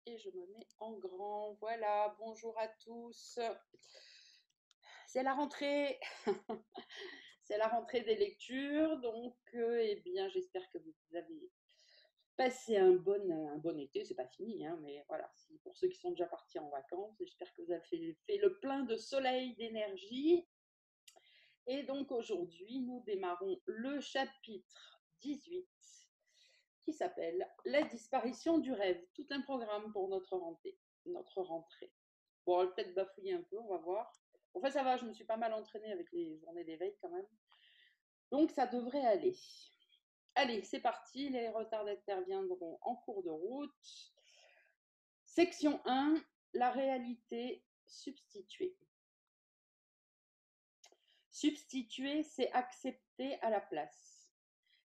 et je me mets en grand. Voilà, bonjour à tous. C'est la rentrée. C'est la rentrée des lectures, donc eh bien, j'espère que vous avez passé un bon été. C'est pas fini, hein, mais voilà, pour ceux qui sont déjà partis en vacances, j'espère que vous avez fait le plein de soleil, d'énergie. Et donc aujourd'hui, nous démarrons le chapitre 18 qui s'appelle La disparition du rêve. Tout un programme pour notre rentrée. Bon, on va peut-être bafouiller un peu, on va voir. Enfin, ça va, je me suis pas mal entraînée avec les journées d'éveil quand même. Donc, ça devrait aller. Allez, c'est parti. Les retardataires viendront en cours de route. Section 1, la réalité substituée. Substituer, c'est accepter à la place.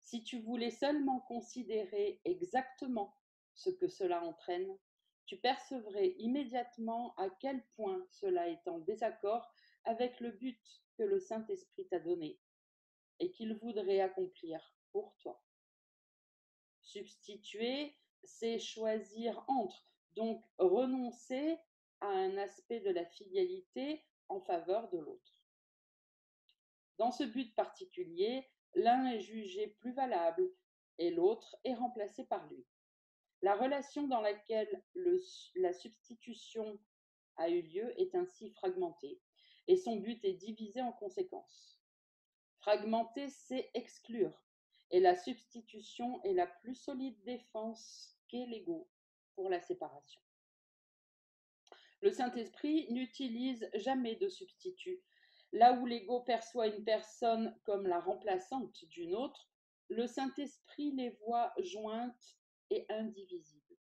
Si tu voulais seulement considérer exactement ce que cela entraîne, tu percevrais immédiatement à quel point cela est en désaccord avec le but que le Saint-Esprit t'a donné et qu'il voudrait accomplir pour toi. Substituer, c'est choisir entre, donc renoncer à un aspect de la fidélité en faveur de l'autre. Dans ce but particulier, l'un est jugé plus valable et l'autre est remplacé par lui. La relation dans laquelle la substitution a eu lieu est ainsi fragmentée et son but est divisé en conséquence. Fragmenter, c'est exclure et la substitution est la plus solide défense qu'est l'ego pour la séparation. Le Saint-Esprit n'utilise jamais de substitut. Là où l'ego perçoit une personne comme la remplaçante d'une autre, le Saint-Esprit les voit jointes et indivisibles.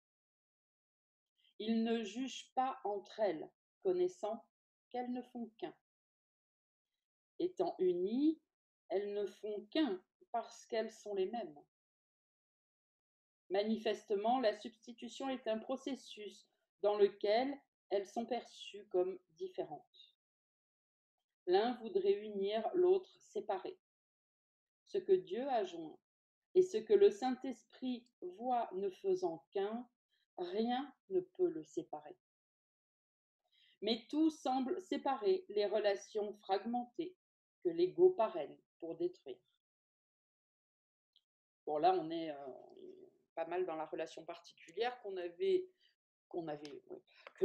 Il ne juge pas entre elles, connaissant qu'elles ne font qu'un. Étant unies, elles ne font qu'un parce qu'elles sont les mêmes. Manifestement, la substitution est un processus dans lequel elles sont perçues comme différentes. L'un voudrait unir, l'autre séparer. Ce que Dieu a joint et ce que le Saint-Esprit voit ne faisant qu'un, rien ne peut le séparer. Mais tout semble séparer les relations fragmentées que l'ego parraine pour détruire. Bon, là, on est pas mal dans la relation particulière que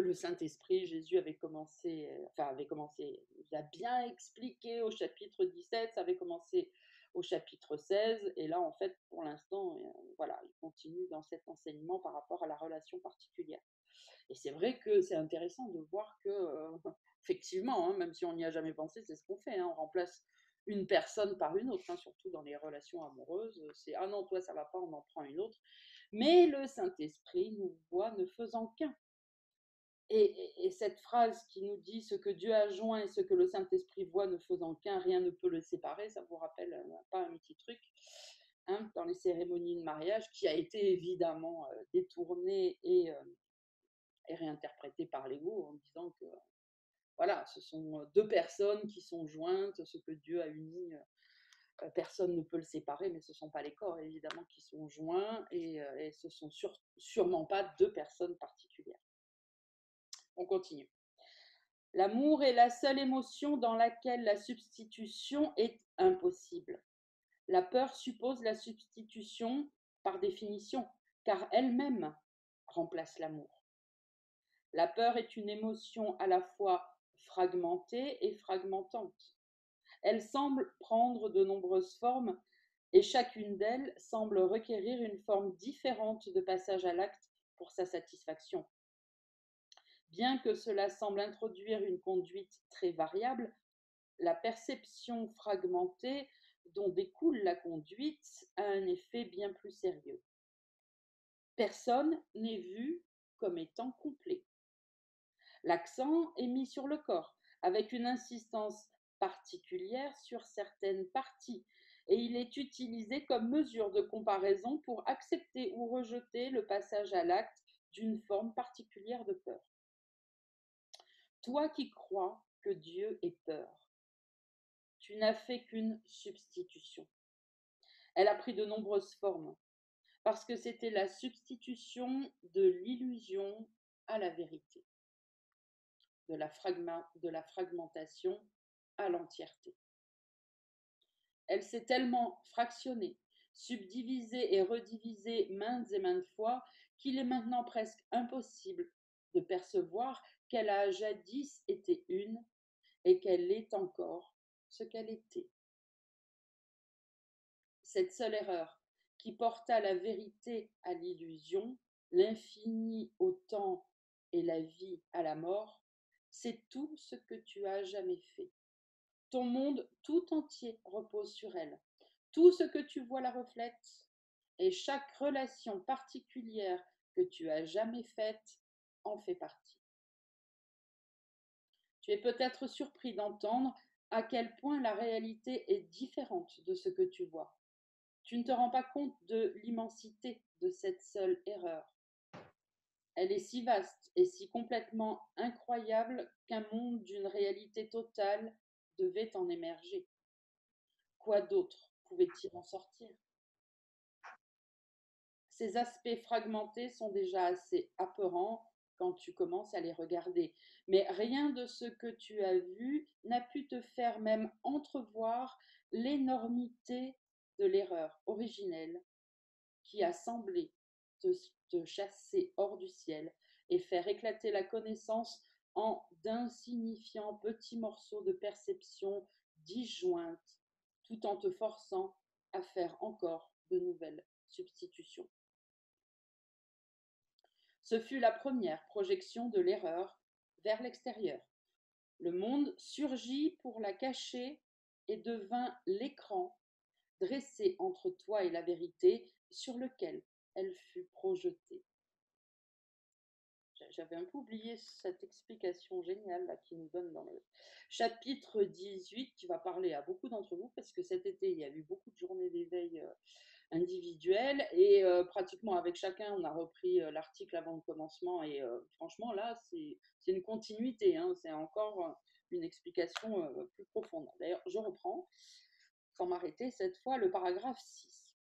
le Saint-Esprit, Jésus avait commencé, il a bien expliqué au chapitre 17, ça avait commencé au chapitre 16, et là, en fait, pour l'instant, voilà, il continue dans cet enseignement par rapport à la relation particulière. Et c'est vrai que c'est intéressant de voir que, effectivement, hein, même si on n'y a jamais pensé, c'est ce qu'on fait, hein, on remplace une personne par une autre, hein, surtout dans les relations amoureuses, c'est ah non, toi ça va pas, on en prend une autre. Mais le Saint-Esprit nous voit ne faisant qu'un. Et cette phrase qui nous dit ce que Dieu a joint et ce que le Saint-Esprit voit ne faisant qu'un, rien ne peut le séparer, ça vous rappelle pas un petit truc, hein, dans les cérémonies de mariage, qui a été évidemment détourné et réinterprété par l'ego en disant que voilà, ce sont deux personnes qui sont jointes, ce que Dieu a uni, personne ne peut le séparer, mais ce ne sont pas les corps évidemment qui sont joints et ce ne sont sûrement pas deux personnes particulières. On continue. L'amour est la seule émotion dans laquelle la substitution est impossible. La peur suppose la substitution par définition, car elle-même remplace l'amour. La peur est une émotion à la fois fragmentée et fragmentante. Elle semble prendre de nombreuses formes et chacune d'elles semble requérir une forme différente de passage à l'acte pour sa satisfaction. Bien que cela semble introduire une conduite très variable, la perception fragmentée dont découle la conduite a un effet bien plus sérieux. Personne n'est vu comme étant complet. L'accent est mis sur le corps, avec une insistance particulière sur certaines parties, et il est utilisé comme mesure de comparaison pour accepter ou rejeter le passage à l'acte d'une forme particulière de peur. Toi qui crois que Dieu est peur, tu n'as fait qu'une substitution. Elle a pris de nombreuses formes. parce que c'était la substitution de l'illusion à la vérité, de la fragmentation à l'entièreté. Elle s'est tellement fractionnée, subdivisée et redivisée maintes et maintes fois qu'il est maintenant presque impossible de percevoir qu'elle a jadis été une et qu'elle est encore ce qu'elle était. Cette seule erreur qui porta la vérité à l'illusion, l'infini au temps et la vie à la mort, c'est tout ce que tu as jamais fait. Ton monde tout entier repose sur elle. Tout ce que tu vois la reflète, et chaque relation particulière que tu as jamais faite en fait partie. Tu es peut-être surpris d'entendre à quel point la réalité est différente de ce que tu vois. Tu ne te rends pas compte de l'immensité de cette seule erreur. Elle est si vaste et si complètement incroyable qu'un monde d'une réalité totale devait en émerger. Quoi d'autre pouvait-il en sortir? Ces aspects fragmentés sont déjà assez apeurants quand tu commences à les regarder, mais rien de ce que tu as vu n'a pu te faire même entrevoir l'énormité de l'erreur originelle qui a semblé te chasser hors du ciel et faire éclater la connaissance en d'insignifiants petits morceaux de perception disjointes, tout en te forçant à faire encore de nouvelles substitutions. Ce fut la première projection de l'erreur vers l'extérieur. Le monde surgit pour la cacher et devint l'écran dressé entre toi et la vérité sur lequel elle fut projetée. J'avais un peu oublié cette explication géniale là, qui nous donne dans le chapitre 18, qui va parler à beaucoup d'entre vous, parce que cet été, il y a eu beaucoup de journées d'éveil individuelles, et pratiquement avec chacun, on a repris l'article avant le commencement, et franchement, là, c'est une continuité, hein, c'est encore une explication plus profonde. D'ailleurs, je reprends, sans m'arrêter, cette fois, le paragraphe 6.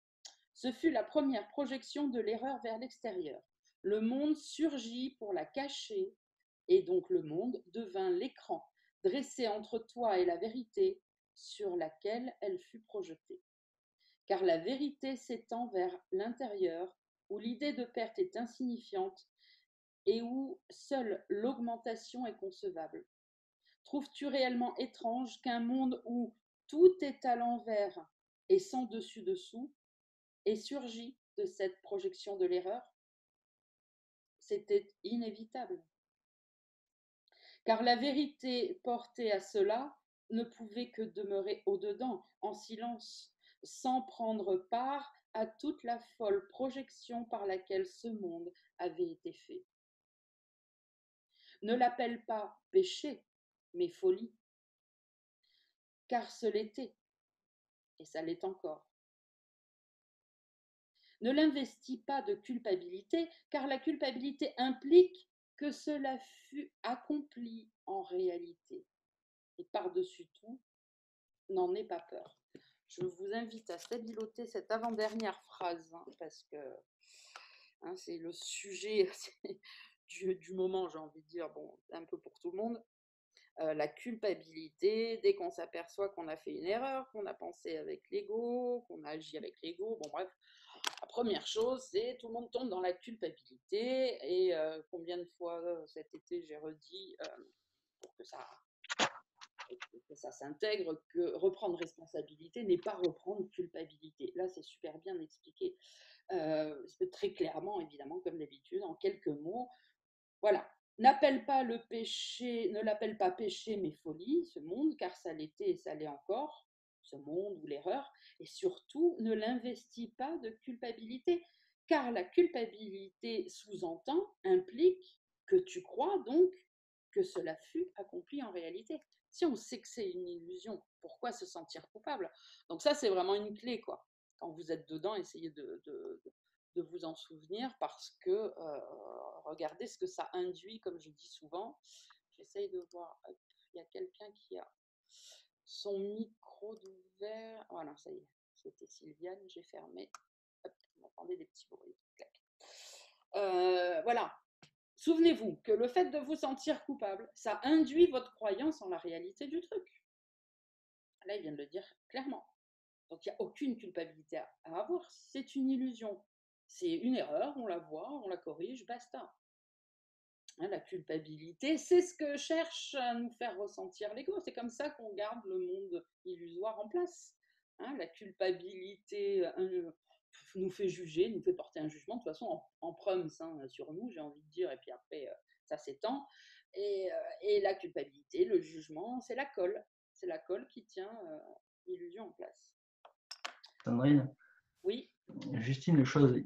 Ce fut la première projection de l'erreur vers l'extérieur. Le monde surgit pour la cacher, et donc le monde devint l'écran dressé entre toi et la vérité sur laquelle elle fut projetée. Car la vérité s'étend vers l'intérieur, où l'idée de perte est insignifiante et où seule l'augmentation est concevable. Trouves-tu réellement étrange qu'un monde où tout est à l'envers et sans dessus-dessous ait surgi de cette projection de l'erreur? C'était inévitable. Car la vérité portée à cela ne pouvait que demeurer au-dedans, en silence, sans prendre part à toute la folle projection par laquelle ce monde avait été fait. Ne l'appelle pas péché, mais folie, car ce l'était, et ça l'est encore. Ne l'investis pas de culpabilité, car la culpabilité implique que cela fut accompli en réalité. Et par-dessus tout, n'en aie pas peur. Je vous invite à stabiloter cette avant-dernière phrase, hein, parce que hein, c'est le sujet du moment, j'ai envie de dire, bon, un peu pour tout le monde. La culpabilité, dès qu'on s'aperçoit qu'on a fait une erreur, qu'on a pensé avec l'ego, qu'on a agi avec l'ego, bon bref, la première chose, c'est tout le monde tombe dans la culpabilité, et combien de fois cet été j'ai redit pour que ça s'intègre, que reprendre responsabilité n'est pas reprendre culpabilité. Là, c'est super bien expliqué, très clairement, évidemment, comme d'habitude, en quelques mots. Voilà. N'appelle pas le péché, ne l'appelle pas péché, mais folie, ce monde, car ça l'était et ça l'est encore, ce monde ou l'erreur. Et surtout, ne l'investis pas de culpabilité, car la culpabilité sous-entend, implique que tu crois donc que cela fut accompli en réalité. Si on sait que c'est une illusion, pourquoi se sentir coupable? Donc ça, c'est vraiment une clé, quoi. Quand vous êtes dedans, essayez de vous en souvenir, parce que regardez ce que ça induit, comme je dis souvent. J'essaye de voir, il y a quelqu'un qui a son micro d'ouvert. Voilà, ça y est, c'était Sylviane, j'ai fermé. Hop, vous entendez des petits bruits. Voilà. Souvenez-vous que le fait de vous sentir coupable, ça induit votre croyance en la réalité du truc. Là, il vient de le dire clairement. Donc, il n'y a aucune culpabilité à avoir. C'est une illusion. C'est une erreur, on la voit, on la corrige, basta. Hein, la culpabilité, c'est ce que cherche à nous faire ressentir l'ego. C'est comme ça qu'on garde le monde illusoire en place. Hein, la culpabilité nous fait juger, nous fait porter un jugement, de toute façon en prums sur nous, j'ai envie de dire, et puis après, ça s'étend. Et la culpabilité, le jugement, c'est la colle. C'est la colle qui tient l'illusion en place. Sandrine, Oui. juste une chose,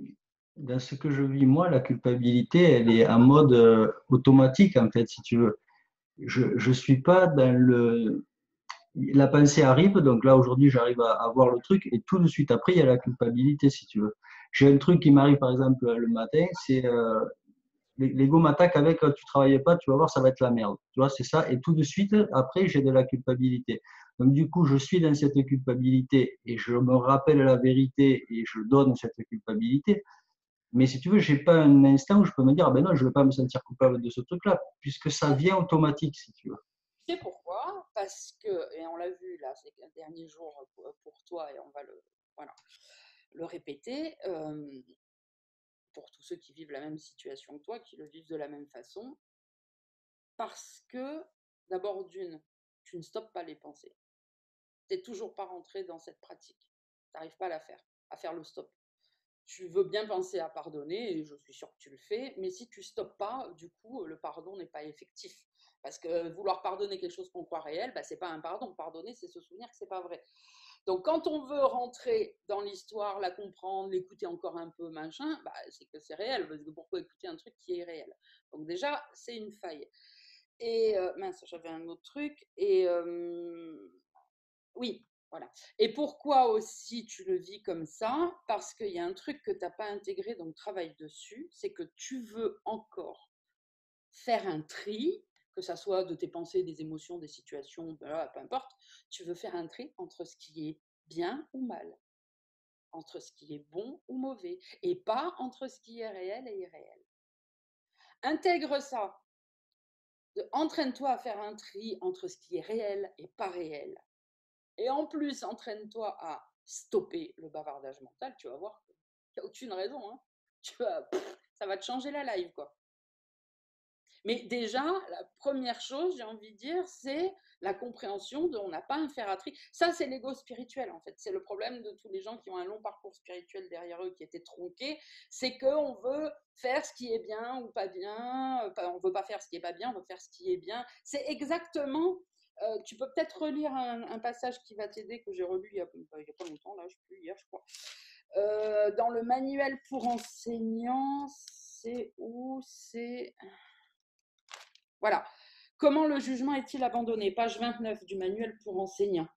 dans ce que je vis, moi, la culpabilité, elle est en mode automatique, en fait, si tu veux. Je suis pas dans le... La pensée arrive, donc là, aujourd'hui, j'arrive à voir le truc, et tout de suite après, il y a la culpabilité, si tu veux. J'ai un truc qui m'arrive, par exemple, le matin, c'est l'ego m'attaque avec tu travailles pas, tu vas voir, ça va être la merde. Tu vois, c'est ça. Et tout de suite, après, j'ai de la culpabilité. Donc, du coup, je suis dans cette culpabilité et je me rappelle la vérité et je donne cette culpabilité. Mais si tu veux, j'ai pas un instant où je peux me dire, ah ben non, je ne vais pas me sentir coupable de ce truc-là, puisque ça vient automatique, si tu veux. C'est pourquoi? Parce que, et on l'a vu là ces derniers jours pour toi, et on va voilà, le répéter, pour tous ceux qui vivent la même situation que toi, qui le vivent de la même façon, parce que, d'abord d'une, tu ne stoppes pas les pensées. Tu n'es toujours pas rentré dans cette pratique. Tu n'arrives pas à faire le stop. Tu veux bien penser à pardonner, et je suis sûre que tu le fais, mais si tu stoppes pas, du coup, le pardon n'est pas effectif. Parce que vouloir pardonner quelque chose qu'on croit réel, bah, c'est pas un pardon. Pardonner, c'est se souvenir que c'est pas vrai. Donc, quand on veut rentrer dans l'histoire, la comprendre, l'écouter encore un peu, machin, bah, c'est que c'est réel. Parce que pourquoi écouter un truc qui est réel? Donc, déjà, c'est une faille. Et mince, j'avais un autre truc. Et oui, voilà. Et pourquoi aussi tu le vis comme ça? Parce qu'il y a un truc que tu n'as pas intégré, donc travaille dessus, c'est que tu veux encore faire un tri, que ça soit de tes pensées, des émotions, des situations, voilà, peu importe, tu veux faire un tri entre ce qui est bien ou mal, entre ce qui est bon ou mauvais, et pas entre ce qui est réel et irréel. Intègre ça, entraîne-toi à faire un tri entre ce qui est réel et pas réel. Et en plus, entraîne-toi à stopper le bavardage mental, tu vas voir qu'il n'y a aucune raison. Hein. Ça va te changer la live, quoi. Mais déjà, la première chose, j'ai envie de dire, c'est la compréhension de on n'a pas un fer à tri. Ça, c'est l'ego spirituel, en fait. C'est le problème de tous les gens qui ont un long parcours spirituel derrière eux, qui étaient tronqués. C'est qu'on veut faire ce qui est bien ou pas bien. On ne veut pas faire ce qui n'est pas bien, on veut faire ce qui est bien. C'est exactement... tu peux peut-être relire un passage qui va t'aider, que j'ai relu il y a pas longtemps, là, je sais plus, hier, je crois. Dans le manuel pour enseignants, c'est où? C'est... Voilà. Comment le jugement est-il abandonné? Page 29 du manuel pour enseignants.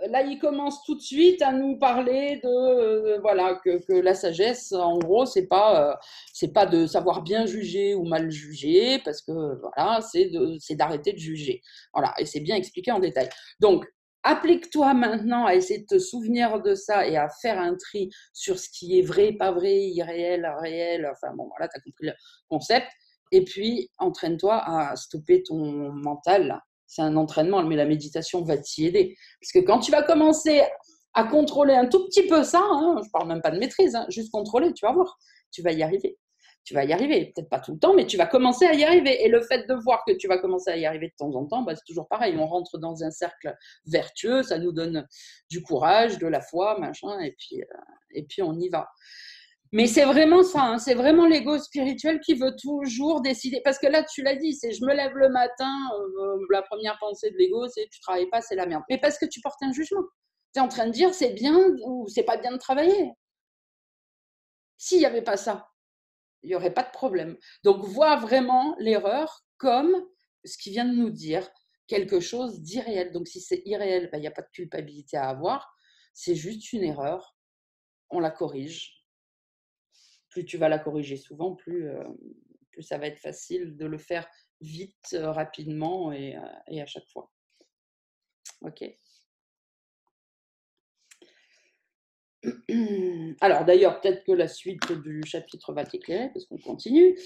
Là, il commence tout de suite à nous parler de voilà que la sagesse, en gros, c'est pas de savoir bien juger ou mal juger, parce que voilà, c'est d'arrêter de juger. Voilà, et c'est bien expliqué en détail. Donc, applique-toi maintenant à essayer de te souvenir de ça et à faire un tri sur ce qui est vrai, pas vrai, irréel, réel. Enfin bon, voilà, tu as compris le concept. Et puis, entraîne-toi à stopper ton mental. C'est un entraînement, mais la méditation va t'y aider. Parce que quand tu vas commencer à contrôler un tout petit peu ça, hein, je ne parle même pas de maîtrise, hein, juste contrôler, tu vas voir, tu vas y arriver. Tu vas y arriver, peut-être pas tout le temps, mais tu vas commencer à y arriver. Et le fait de voir que tu vas commencer à y arriver de temps en temps, bah, c'est toujours pareil. On rentre dans un cercle vertueux, ça nous donne du courage, de la foi, machin, et puis on y va. Mais c'est vraiment ça, hein, c'est vraiment l'ego spirituel qui veut toujours décider. Parce que là, tu l'as dit, c'est je me lève le matin, la première pensée de l'ego, c'est tu travailles pas, c'est la merde. Mais parce que tu portes un jugement. Tu es en train de dire c'est bien ou c'est pas bien de travailler. S'il n'y avait pas ça, il n'y aurait pas de problème. Donc, vois vraiment l'erreur comme ce qui vient de nous dire, quelque chose d'irréel. Donc, si c'est irréel, il n'y a pas de culpabilité à avoir. C'est juste une erreur. On la corrige. Plus tu vas la corriger souvent, plus ça va être facile de le faire vite, rapidement et à chaque fois. Ok. Alors d'ailleurs, peut-être que la suite du chapitre va t'éclairer, parce qu'on continue.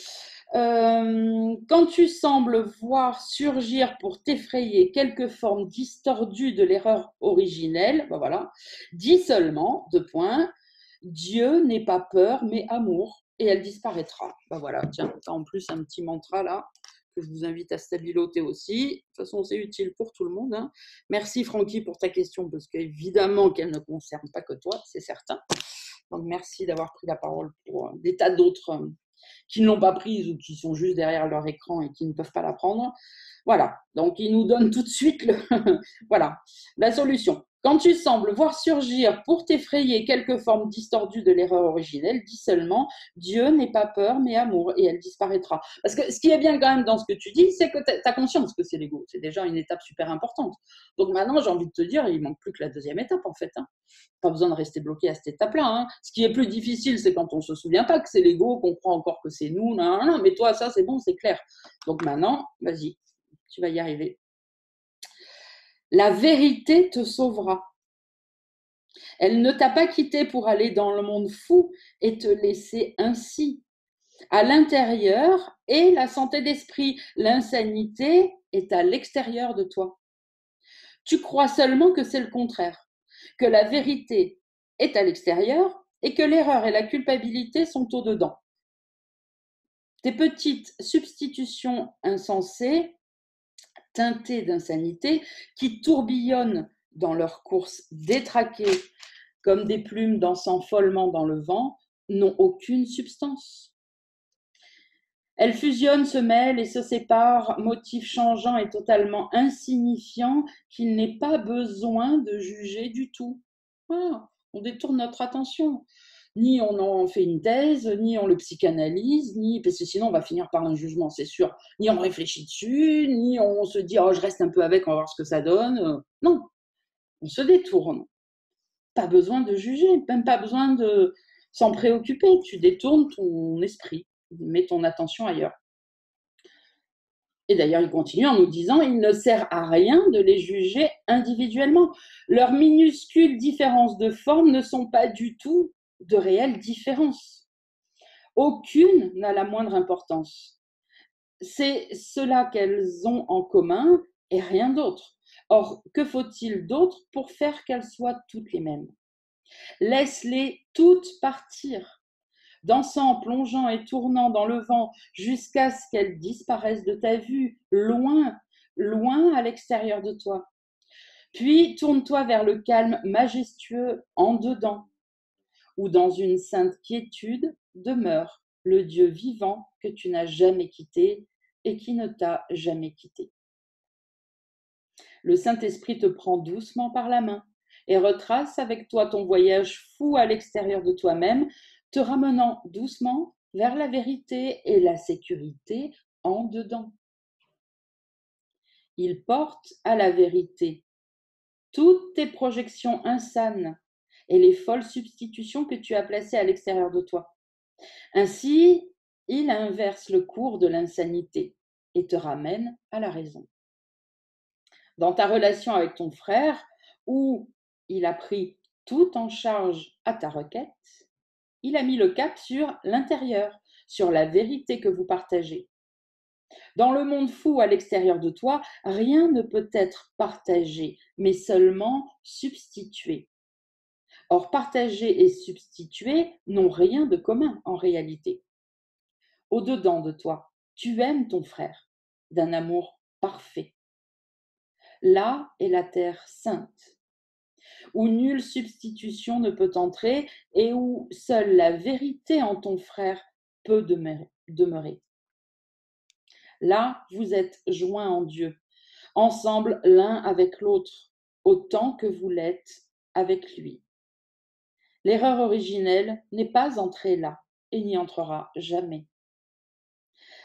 Quand tu sembles voir surgir pour t'effrayer quelque forme distordue de l'erreur originelle, ben voilà, dis seulement, deux points, Dieu n'est pas peur, mais amour, et elle disparaîtra. Ben voilà, tiens, t'as en plus un petit mantra là, que je vous invite à stabiloter aussi. De toute façon, c'est utile pour tout le monde, hein. Merci Francky pour ta question, parce qu'évidemment qu'elle ne concerne pas que toi, c'est certain. Donc merci d'avoir pris la parole pour des tas d'autres qui ne l'ont pas prise ou qui sont juste derrière leur écran et qui ne peuvent pas la prendre. Voilà, donc il nous donne tout de suite voilà, la solution. Quand tu sembles voir surgir pour t'effrayer quelque forme distordue de l'erreur originelle, dis seulement Dieu n'est pas peur mais amour et elle disparaîtra. Parce que ce qui est bien quand même dans ce que tu dis, c'est que tu as conscience que c'est l'ego. C'est déjà une étape super importante. Donc maintenant, j'ai envie de te dire, il manque plus que la deuxième étape en fait, hein. Pas besoin de rester bloqué à cette étape-là, hein. Ce qui est plus difficile, c'est quand on ne se souvient pas que c'est l'ego, qu'on croit encore que c'est nous. Non, non, mais toi, ça, c'est bon, c'est clair. Donc maintenant, vas-y, tu vas y arriver. La vérité te sauvera. Elle ne t'a pas quitté pour aller dans le monde fou et te laisser ainsi. À l'intérieur et la santé d'esprit, l'insanité est à l'extérieur de toi. Tu crois seulement que c'est le contraire, que la vérité est à l'extérieur et que l'erreur et la culpabilité sont au-dedans. Tes petites substitutions insensées, teintées d'insanité, qui tourbillonnent dans leur course détraquée comme des plumes dansant follement dans le vent, n'ont aucune substance. Elles fusionnent, se mêlent et se séparent, motifs changeants et totalement insignifiants qu'il n'est pas besoin de juger du tout. Ah, on détourne notre attention. Ni on en fait une thèse, ni on le psychanalyse, ni parce que sinon on va finir par un jugement, c'est sûr. Ni on réfléchit dessus, ni on se dit oh je reste un peu avec, on va voir ce que ça donne. Non, on se détourne. Pas besoin de juger, même pas besoin de s'en préoccuper. Tu détournes ton esprit, mets ton attention ailleurs. Et d'ailleurs, il continue en nous disant, il ne sert à rien de les juger individuellement. Leurs minuscules différences de forme ne sont pas du tout de réelles différences. Aucune n'a la moindre importance. C'est cela qu'elles ont en commun et rien d'autre. Or, que faut-il d'autre pour faire qu'elles soient toutes les mêmes? Laisse-les toutes partir, dansant, plongeant et tournant dans le vent jusqu'à ce qu'elles disparaissent de ta vue, loin, loin à l'extérieur de toi. Puis tourne-toi vers le calme majestueux en dedans, où dans une sainte quiétude demeure le Dieu vivant que tu n'as jamais quitté et qui ne t'a jamais quitté. Le Saint-Esprit te prend doucement par la main et retrace avec toi ton voyage fou à l'extérieur de toi-même, te ramenant doucement vers la vérité et la sécurité en dedans. Il porte à la vérité toutes tes projections insanes et les folles substitutions que tu as placées à l'extérieur de toi. Ainsi, il inverse le cours de l'insanité et te ramène à la raison. Dans ta relation avec ton frère, où il a pris tout en charge à ta requête, il a mis le cap sur l'intérieur, sur la vérité que vous partagez. Dans le monde fou à l'extérieur de toi, rien ne peut être partagé, mais seulement substitué. Or, partager et substituer n'ont rien de commun en réalité. Au-dedans de toi, tu aimes ton frère d'un amour parfait. Là est la terre sainte, où nulle substitution ne peut entrer et où seule la vérité en ton frère peut demeurer. Là, vous êtes joints en Dieu, ensemble l'un avec l'autre, autant que vous l'êtes avec lui. L'erreur originelle n'est pas entrée là et n'y entrera jamais.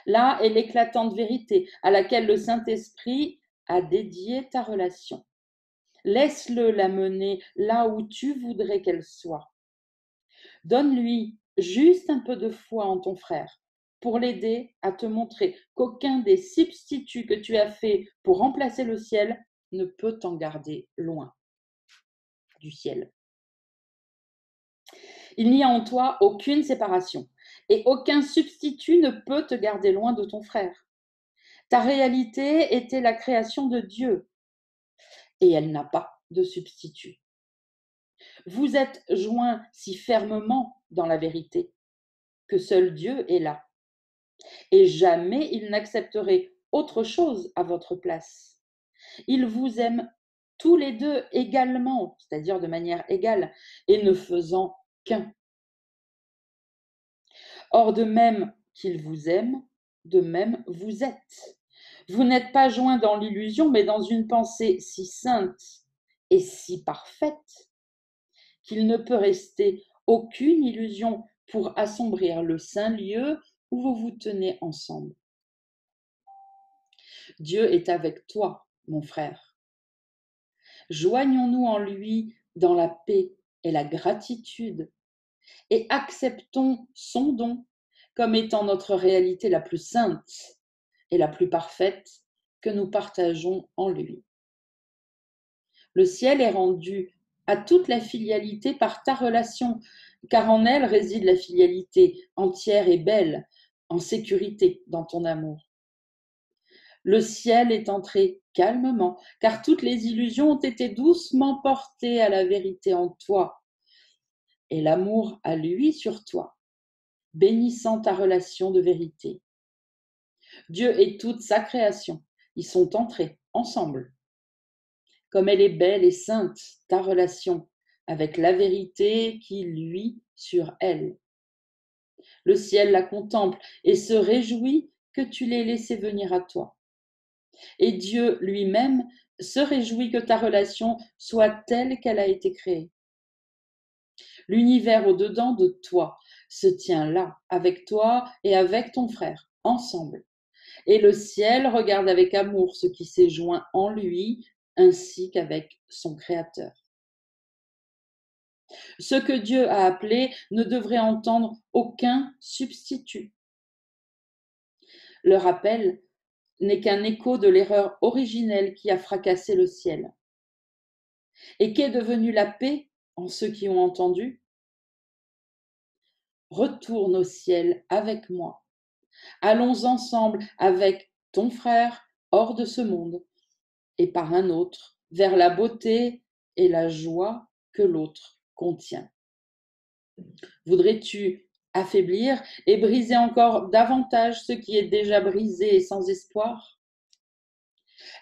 Là est l'éclatante vérité à laquelle le Saint-Esprit a dédié ta relation. Laisse-le la mener là où tu voudrais qu'elle soit. Donne-lui juste un peu de foi en ton frère pour l'aider à te montrer qu'aucun des substituts que tu as fait pour remplacer le ciel ne peut t'en garder loin du ciel. Il n'y a en toi aucune séparation et aucun substitut ne peut te garder loin de ton frère. Ta réalité était la création de Dieu et elle n'a pas de substitut. Vous êtes joints si fermement dans la vérité que seul Dieu est là et jamais il n'accepterait autre chose à votre place. Il vous aime tous les deux également, c'est-à-dire de manière égale, et ne faisant qu'un. Or, de même qu'il vous aime, de même vous êtes. Vous n'êtes pas joints dans l'illusion, mais dans une pensée si sainte et si parfaite qu'il ne peut rester aucune illusion pour assombrir le saint lieu où vous vous tenez ensemble. Dieu est avec toi, mon frère. Joignons-nous en lui dans la paix et la gratitude et acceptons son don comme étant notre réalité la plus sainte et la plus parfaite que nous partageons en lui. Le ciel est rendu à toute la filialité par ta relation, car en elle réside la filialité entière et belle, en sécurité dans ton amour. Le ciel est entré calmement, car toutes les illusions ont été doucement portées à la vérité en toi, et l'amour à lui sur toi, bénissant ta relation de vérité. Dieu et toute sa création y sont entrés ensemble. Comme elle est belle et sainte, ta relation avec la vérité qui luit sur elle. Le ciel la contemple et se réjouit que tu l'aies laissé venir à toi. Et Dieu lui-même se réjouit que ta relation soit telle qu'elle a été créée. L'univers au-dedans de toi se tient là, avec toi et avec ton frère, ensemble. Et le ciel regarde avec amour ce qui s'est joint en lui, ainsi qu'avec son Créateur. Ce que Dieu a appelé ne devrait entendre aucun substitut. Le rappel n'est qu'un écho de l'erreur originelle qui a fracassé le ciel. Et qu'est devenue la paix en ceux qui ont entendu? Retourne au ciel avec moi. Allons ensemble avec ton frère hors de ce monde et par un autre vers la beauté et la joie que l'autre contient. Voudrais-tu affaiblir et briser encore davantage ce qui est déjà brisé et sans espoir?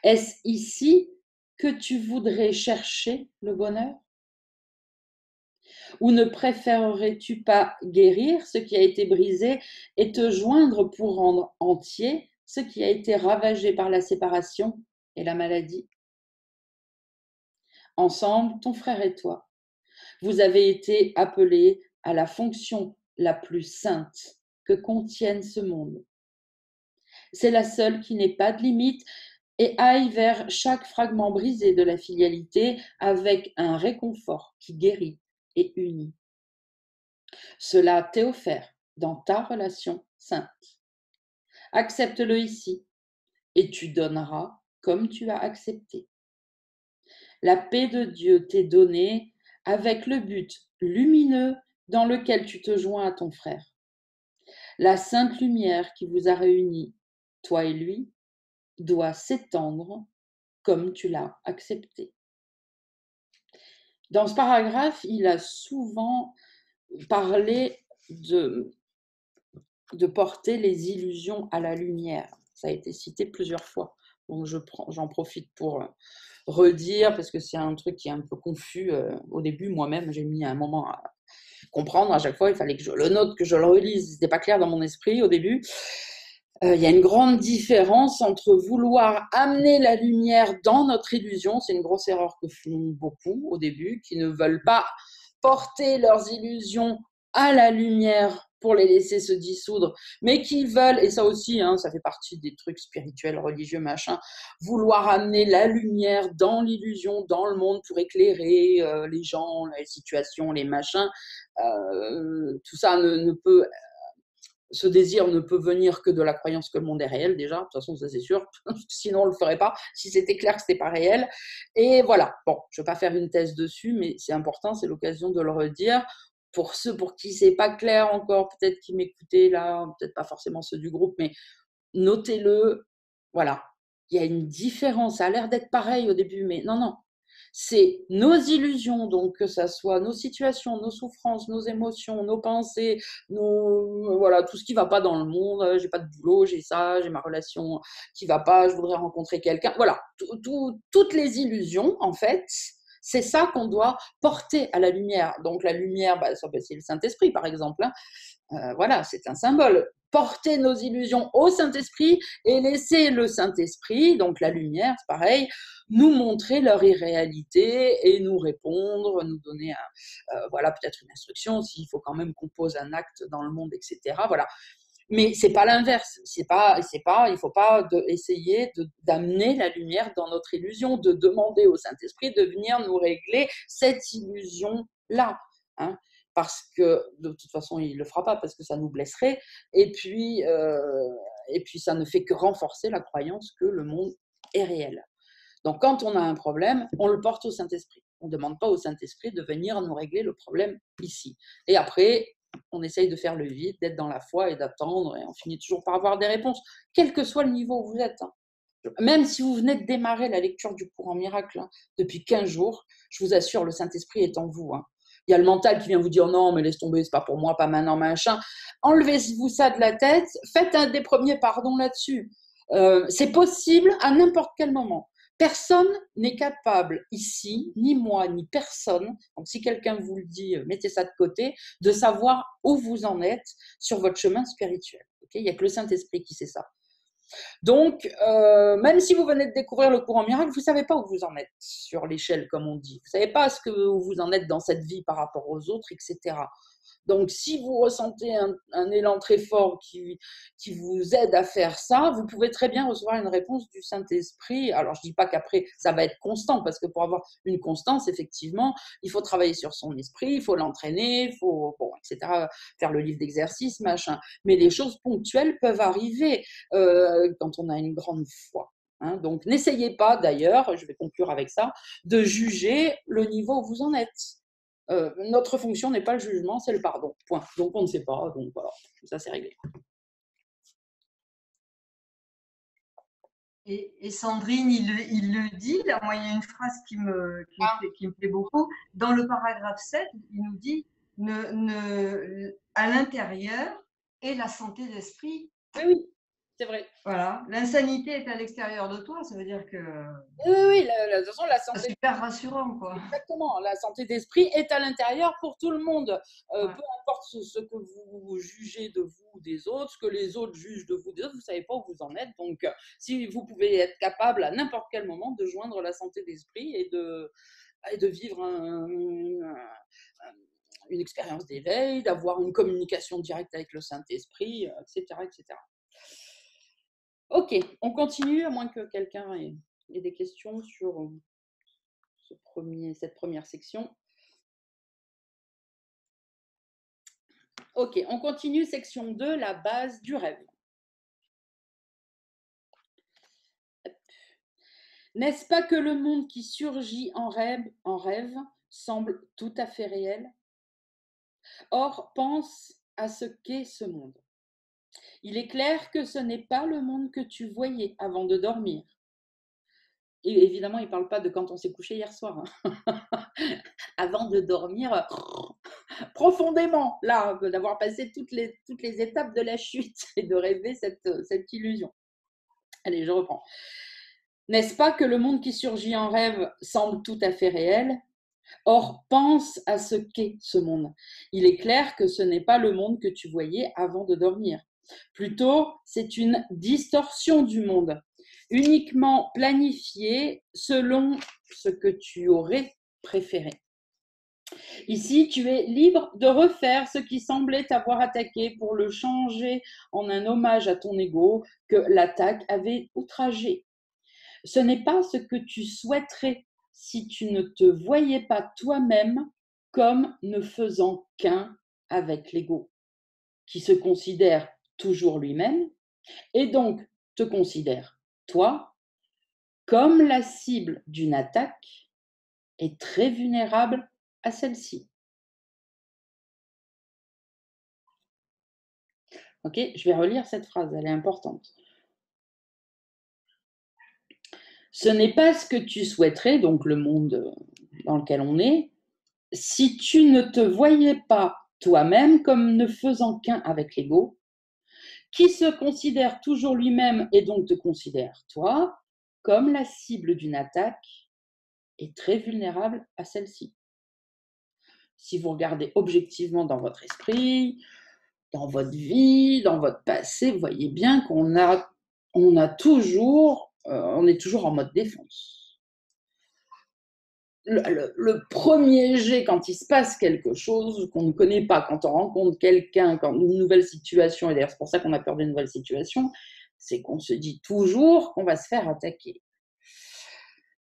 Est-ce ici que tu voudrais chercher le bonheur? Ou ne préférerais-tu pas guérir ce qui a été brisé et te joindre pour rendre entier ce qui a été ravagé par la séparation et la maladie? Ensemble, ton frère et toi, vous avez été appelés à la fonction la plus sainte que contienne ce monde. C'est la seule qui n'ait pas de limite et aille vers chaque fragment brisé de la filialité avec un réconfort qui guérit et unit. Cela t'est offert dans ta relation sainte. Accepte-le ici et tu donneras comme tu as accepté. La paix de Dieu t'est donnée avec le but lumineux dans lequel tu te joins à ton frère. La sainte lumière qui vous a réunis, toi et lui, doit s'étendre comme tu l'as accepté. Dans ce paragraphe, il a souvent parlé de porter les illusions à la lumière. Ça a été cité plusieurs fois. Donc j'en profite pour redire, parce que c'est un truc qui est un peu confus. Au début, moi-même, j'ai mis un moment à comprendre. À chaque fois, il fallait que je le note, que je le relise. C'était pas clair dans mon esprit au début. Il y a une grande différence entre vouloir amener la lumière dans notre illusion. C'est une grosse erreur que font beaucoup au début, qui ne veulent pas porter leurs illusions à la lumière pour les laisser se dissoudre, mais qui veulent, et ça aussi, ça fait partie des trucs spirituels, religieux, machin, vouloir amener la lumière dans l'illusion, dans le monde, pour éclairer les gens, les situations, les machins. Tout ça ne peut... Ce désir ne peut venir que de la croyance que le monde est réel, déjà. De toute façon, ça c'est sûr. Sinon, on ne le ferait pas si c'était clair que ce n'était pas réel. Et voilà. Bon, je ne vais pas faire une thèse dessus, mais c'est important, c'est l'occasion de le redire. pour ceux pour qui c'est pas clair encore, peut-être qui m'écoutaient là, peut-être pas forcément ceux du groupe, mais notez-le, voilà. Il y a une différence, ça a l'air d'être pareil au début, mais non, non. C'est nos illusions, donc que ça soit nos situations, nos souffrances, nos émotions, nos pensées, voilà, tout ce qui va pas dans le monde. J'ai pas de boulot, j'ai ça, j'ai ma relation qui va pas, je voudrais rencontrer quelqu'un. Voilà, toutes les illusions, en fait, c'est ça qu'on doit porter à la lumière. Donc la lumière, bah, c'est le Saint-Esprit, par exemple, hein. Voilà, c'est un symbole. Porter nos illusions au Saint-Esprit et laisser le Saint-Esprit, donc la lumière, c'est pareil, nous montrer leur irréalité et nous répondre, nous donner voilà, peut-être une instruction s'il faut quand même qu'on pose un acte dans le monde, etc. Voilà. Mais c'est pas l'inverse. Il faut pas essayer d'amener la lumière dans notre illusion, de demander au Saint-Esprit de venir nous régler cette illusion-là. Hein, parce que de toute façon, il ne le fera pas parce que ça nous blesserait. Et puis ça ne fait que renforcer la croyance que le monde est réel. Donc, quand on a un problème, on le porte au Saint-Esprit. On ne demande pas au Saint-Esprit de venir nous régler le problème ici. Et après, on essaye de faire le vide, d'être dans la foi et d'attendre, et on finit toujours par avoir des réponses, quel que soit le niveau où vous êtes. Hein. Même si vous venez de démarrer la lecture du courant miracle depuis 15 jours, je vous assure, le Saint-Esprit est en vous. Hein. Il y a le mental qui vient vous dire non, mais laisse tomber, c'est pas pour moi, pas maintenant, machin. Enlevez-vous ça de la tête, faites un des premiers pardons là-dessus. C'est possible à n'importe quel moment. Personne n'est capable ici, ni moi, ni personne, donc si quelqu'un vous le dit, mettez ça de côté, de savoir où vous en êtes sur votre chemin spirituel. Okay, il n'y a que le Saint-Esprit qui sait ça. Donc, même si vous venez de découvrir le courant miracle, vous ne savez pas où vous en êtes sur l'échelle, comme on dit. Vous ne savez pas où vous en êtes dans cette vie par rapport aux autres, etc. Donc, si vous ressentez un élan très fort qui vous aide à faire ça, vous pouvez très bien recevoir une réponse du Saint-Esprit. Alors, je ne dis pas qu'après, ça va être constant, parce que pour avoir une constance, effectivement, il faut travailler sur son esprit, il faut l'entraîner, il faut, bon, etc., faire le livre d'exercice, machin. Mais les choses ponctuelles peuvent arriver quand on a une grande foi. Hein. Donc, n'essayez pas, d'ailleurs, je vais conclure avec ça, de juger le niveau où vous en êtes. Notre fonction n'est pas le jugement, c'est le pardon. Point. Donc on ne sait pas, donc voilà, ça c'est réglé. Et Sandrine, il le dit, là, moi il y a une phrase qui me plaît beaucoup. Dans le paragraphe 7, il nous dit à l'intérieur et la santé d'esprit. Oui, c'est vrai. Voilà, l'insanité est à l'extérieur de toi, ça veut dire que. Oui, de toute façon, la santé. C'est super rassurant, quoi. Exactement, la santé d'esprit est à l'intérieur pour tout le monde. Ouais. Peu importe ce que vous jugez de vous ou des autres, ce que les autres jugent de vous des autres, vous ne savez pas où vous en êtes. Donc, si vous pouvez être capable à n'importe quel moment de joindre la santé d'esprit et de vivre une expérience d'éveil, d'avoir une communication directe avec le Saint-Esprit, etc., etc. Ok, on continue, à moins que quelqu'un ait des questions sur cette première section. Ok, on continue, section 2, la base du rêve. N'est-ce pas que le monde qui surgit en rêve semble tout à fait réel? Or, pense à ce qu'est ce monde. Il est clair que ce n'est pas le monde que tu voyais avant de dormir. Et évidemment, il ne parle pas de quand on s'est couché hier soir. Hein. Avant de dormir profondément, là, d'avoir passé toutes les étapes de la chute et de rêver cette illusion. Allez, je reprends. N'est-ce pas que le monde qui surgit en rêve semble tout à fait réel? Or, pense à ce qu'est ce monde. Il est clair que ce n'est pas le monde que tu voyais avant de dormir. Plutôt, c'est une distorsion du monde, uniquement planifiée selon ce que tu aurais préféré. Ici, tu es libre de refaire ce qui semblait t'avoir attaqué pour le changer en un hommage à ton ego que l'attaque avait outragé. Ce n'est pas ce que tu souhaiterais si tu ne te voyais pas toi-même comme ne faisant qu'un avec l'ego, qui se considère toujours lui-même et donc te considère, toi, comme la cible d'une attaque et très vulnérable à celle-ci. Ok, je vais relire cette phrase, elle est importante. Ce n'est pas ce que tu souhaiterais, donc le monde dans lequel on est, si tu ne te voyais pas toi-même comme ne faisant qu'un avec l'ego, qui se considère toujours lui-même et donc te considère toi comme la cible d'une attaque et très vulnérable à celle-ci. Si vous regardez objectivement dans votre esprit, dans votre vie, dans votre passé, vous voyez bien qu'on est toujours en mode défense. Le premier jet, quand il se passe quelque chose qu'on ne connaît pas, quand on rencontre quelqu'un, quand une nouvelle situation, et d'ailleurs c'est pour ça qu'on a peur d'une nouvelle situation, c'est qu'on se dit toujours qu'on va se faire attaquer.